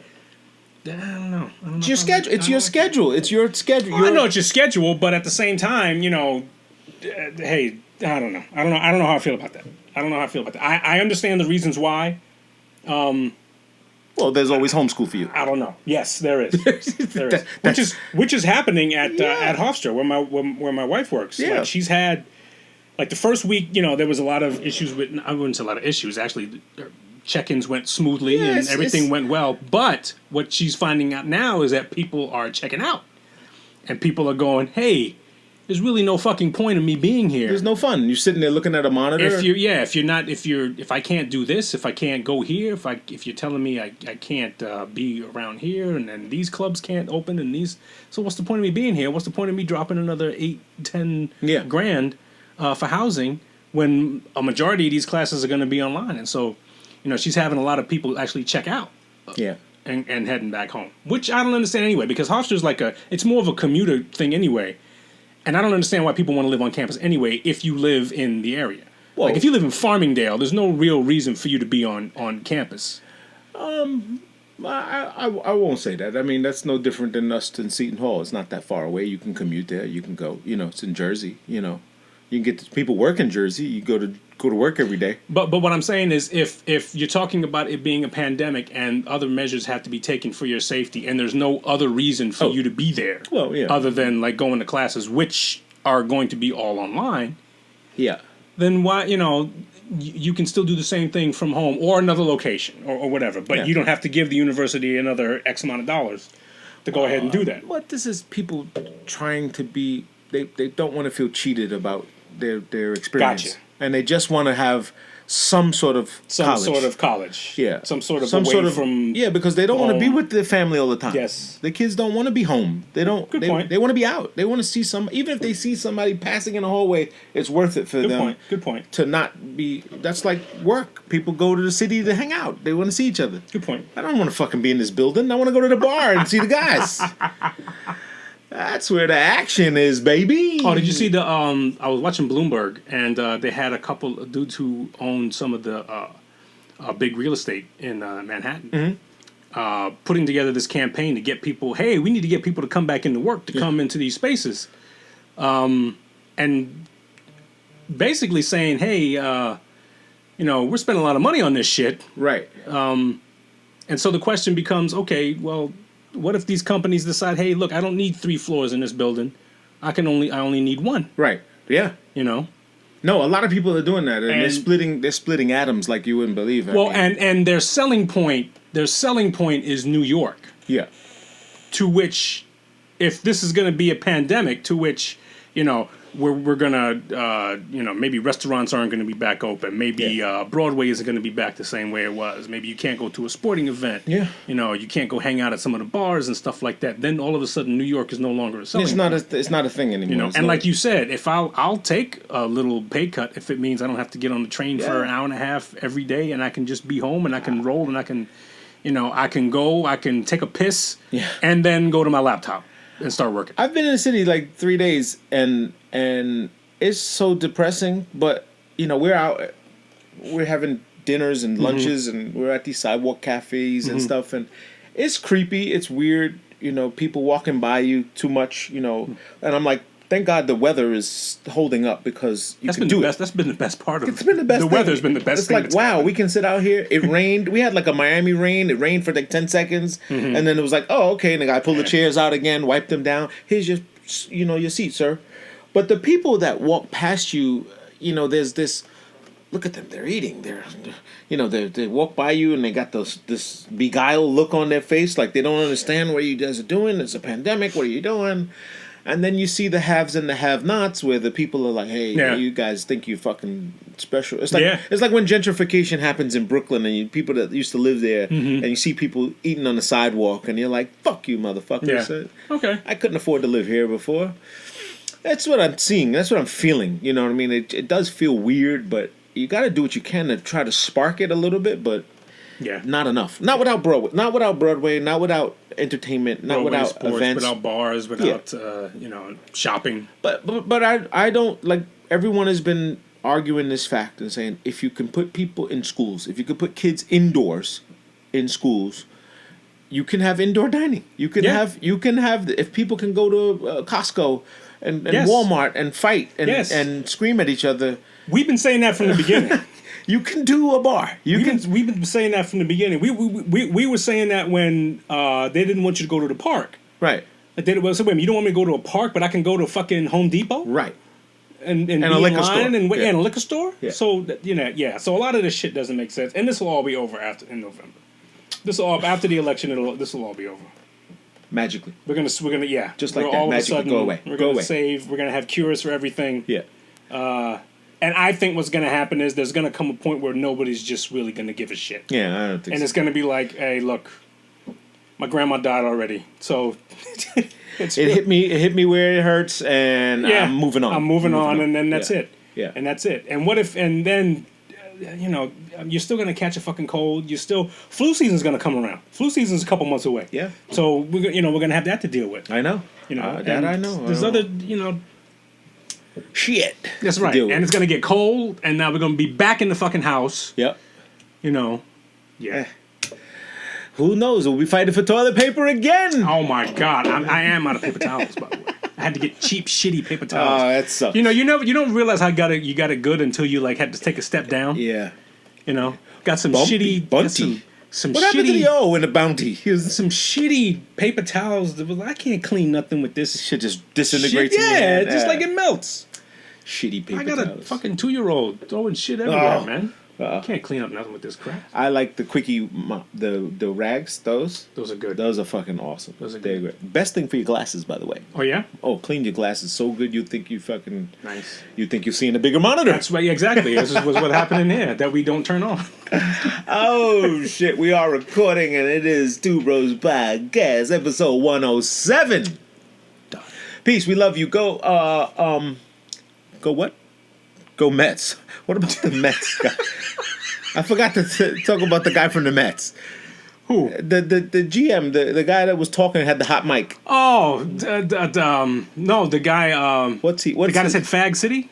don't know. It's your schedule. It's your schedule. It's your schedule. I know it's your schedule, but at the same time, hey, I don't know. I don't know how I feel about that. I understand the reasons why. Well, there's always homeschool for you. I don't know. Yes, there is. There is. Which is happening at Hofstra, where my wife works. Yeah. Like, she's had, like, the first week, there was a lot of issues with. I wouldn't say a lot of issues. Actually, check-ins went smoothly and everything went well. But what she's finding out now is that people are checking out, and people are going, "Hey, there's really no fucking point in me being here. There's no fun. You're sitting there looking at a monitor. If I can't do this, if I can't go here, if you're telling me I can't be around here, and then these clubs can't open, and these, so what's the point of me being here? What's the point of me dropping another 8-10 grand for housing when a majority of these classes are going to be online?" And so, she's having a lot of people actually check out. Yeah. And heading back home, which I don't understand anyway, because Hofstra's it's more of a commuter thing anyway. And I don't understand why people want to live on campus anyway if you live in the area. Well, if you live in Farmingdale, there's no real reason for you to be on campus. I won't say that. I mean, that's no different than us in Seton Hall. It's not that far away. You can commute there. You can go. It's in Jersey. You can get people work in Jersey. You go to work every day. But what I'm saying is, if you're talking about it being a pandemic and other measures have to be taken for your safety, and there's no other reason for you to be there, other than like going to classes, which are going to be all online, then why you can still do the same thing from home or another location or whatever, but you don't have to give the university another X amount of dollars to go ahead and do that. What this is people trying to be. They don't want to feel cheated about their experience. Gotcha. And they just want to have some sort of college. Yeah. Some sort of from because they don't want to be with their family all the time. Yes. The kids don't want to be home. They don't. Good point. They want to be out. They want to see even if they see somebody passing in the hallway, it's worth it for them. Good point. To not be. That's like work. People go to the city to hang out. They want to see each other. Good point. I don't want to fucking be in this building. I want to go to the bar and see the guys. That's where the action is, baby. Oh, did you see the? I was watching Bloomberg, and they had a couple of dudes who own some of the big real estate in Manhattan, putting together this campaign to get people. Hey, we need to get people to come back into work, to come into these spaces, and basically saying, hey, we're spending a lot of money on this shit, right? And so the question becomes, okay, well, what if these companies decide, hey, look, I don't need 3 floors in this building. I only need 1. Right. Yeah. No, a lot of people are doing that, and they're splitting atoms like you wouldn't believe. And their selling point is New York. Yeah. To which, if this is going to be a pandemic, to which, we're gonna, maybe restaurants aren't going to be back open. Maybe Broadway isn't going to be back the same way it was. Maybe you can't go to a sporting event. Yeah. You can't go hang out at some of the bars and stuff like that. Then all of a sudden, New York is no longer a selling point. It's not a thing anymore. And like you said, if I'll take a little pay cut if it means I don't have to get on the train for an hour and a half every day, and I can just be home and I can roll and I can, I can take a piss and then go to my laptop and start working. I've been in the city like 3 days, and it's so depressing. But we're out, we're having dinners and lunches, and we're at these sidewalk cafes and stuff, and it's creepy. It's weird. People walking by you too much. And I'm like, thank God the weather is holding up, because you can do it. That's been the best part of it. It's been the best. The weather's been the best. It's like, wow, we can sit out here. It rained. We had like a Miami rain. It rained for like 10 seconds, and then it was like, oh, okay. And the guy pulled the chairs out again, wiped them down. Here's your, your seat, sir. But the people that walk past you, there's this. Look at them. They're eating. They walk by you and they got this beguiled look on their face, like they don't understand what you guys are doing. It's a pandemic. What are you doing? And then you see the haves and the have-nots, where the people are like, "Hey, you guys think you fucking special." It's like when gentrification happens in Brooklyn, and people that used to live there, and you see people eating on the sidewalk, and you're like, "Fuck you, motherfucker!" Yeah. Okay. I couldn't afford to live here before. That's what I'm seeing. That's what I'm feeling. You know what I mean? It does feel weird, but you got to do what you can to try to spark it a little bit, but not enough. Not without Broadway. Not without entertainment. Not Broadway, without sports, events. without bars. Without shopping. But I don't like. Everyone has been arguing this fact and saying, if you can put people in schools, if you could put kids indoors in schools, you can have indoor dining. You can have if people can go to Costco and Yes. Walmart and fight and Yes. and scream at each other. We've been saying that from the beginning. You can do a bar. We've been saying that from the beginning. We were saying that when they didn't want you to go to the park. right, Like they wait a minute, you don't want me to go to a park, but I can go to fucking Home Depot right. and be a liquor in line store. and wait, Yeah. and a liquor store. Yeah. So so a lot of this shit doesn't make sense, and this will all be over in November. This will all after the election. This will all be over. Magically. We're gonna Just like we're that, all of a magically sudden, go away. We're Go gonna away. save. We're gonna have cures for everything. Yeah. And I think what's gonna happen is there's gonna come a point where nobody's just really gonna give a shit. Yeah, I don't think And so. it's gonna be like, hey, look, my grandma died already, so it's It hit me where it hurts, and yeah, I'm moving on. I'm moving on, and then that's Yeah. it. Yeah. And that's it. And what if? And then, you're still gonna catch a fucking cold. Flu season's gonna come around. Flu season's a couple months away. Yeah. So we're gonna have that to deal with. I know. That That I know. There's I know. other shit. That's to right. deal with. And it's gonna get cold, and now we're gonna be back in the fucking house. Yep. Yeah. Who knows? We'll be fighting for toilet paper again. Oh my god, I am out of paper towels, by the way. I had to get cheap, shitty paper Oh, towels. that sucks. You don't realize how you got it good until you like had to take a step down. Yeah. Got some Bumpy, shitty, bunty. some What happened to shitty, the O and the bounty? some shitty paper towels. I can't clean nothing with this Shit just shit. disintegrates. in your Yeah, hand. it's just like it melts. shitty paper I got a towels. fucking 2-year-old throwing shit everywhere, Oh. man. Can't clean up nothing with this crap. I like the quickie, the rags. Those Those are good. are fucking awesome. Those are They're good. great. Best thing for your glasses, by the way. Oh yeah, Oh, clean your glasses so good you think you fucking nice. you think you're seeing a bigger monitor. That's right. Exactly. This was what happened in here that we don't turn on. Oh shit, we are recording and it is Two Bros Podcast, episode 107. Peace, we love you. Go what? Go Mets. What about the Mets guy? I forgot to talk about the guy from the Mets. Who? The GM, the guy that was talking had the hot mic. Oh, no, the guy. What's he? The What's guy that his- said Fag City.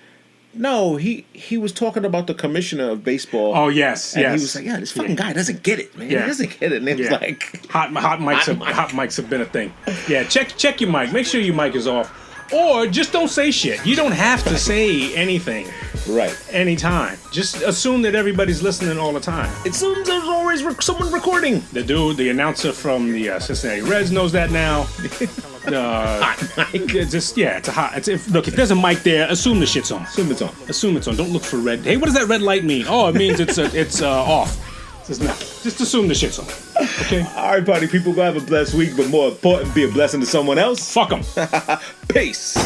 No, he was talking about the commissioner of baseball. Oh yes, and yes. he was like, "Yeah, this fucking guy doesn't get it, man. Yeah. He doesn't get it." And it was Yeah. like, Hot mics have been a thing. Yeah, check your mic. Make sure your mic is off, or just don't say shit. You don't have to say anything right. anytime. Just assume that everybody's listening all the time. It seems there's always someone recording. The announcer from the Cincinnati Reds knows that now. It's a hot. Look, if there's a mic there, assume the shit's on. Assume it's on. Assume it's on. Don't look for red. Hey, what does that red light mean? Oh, it means it's off. Just assume the shit's on. Okay. All right, party people, go have a blessed week, but more important, be a blessing to someone else. Fuck them. Peace.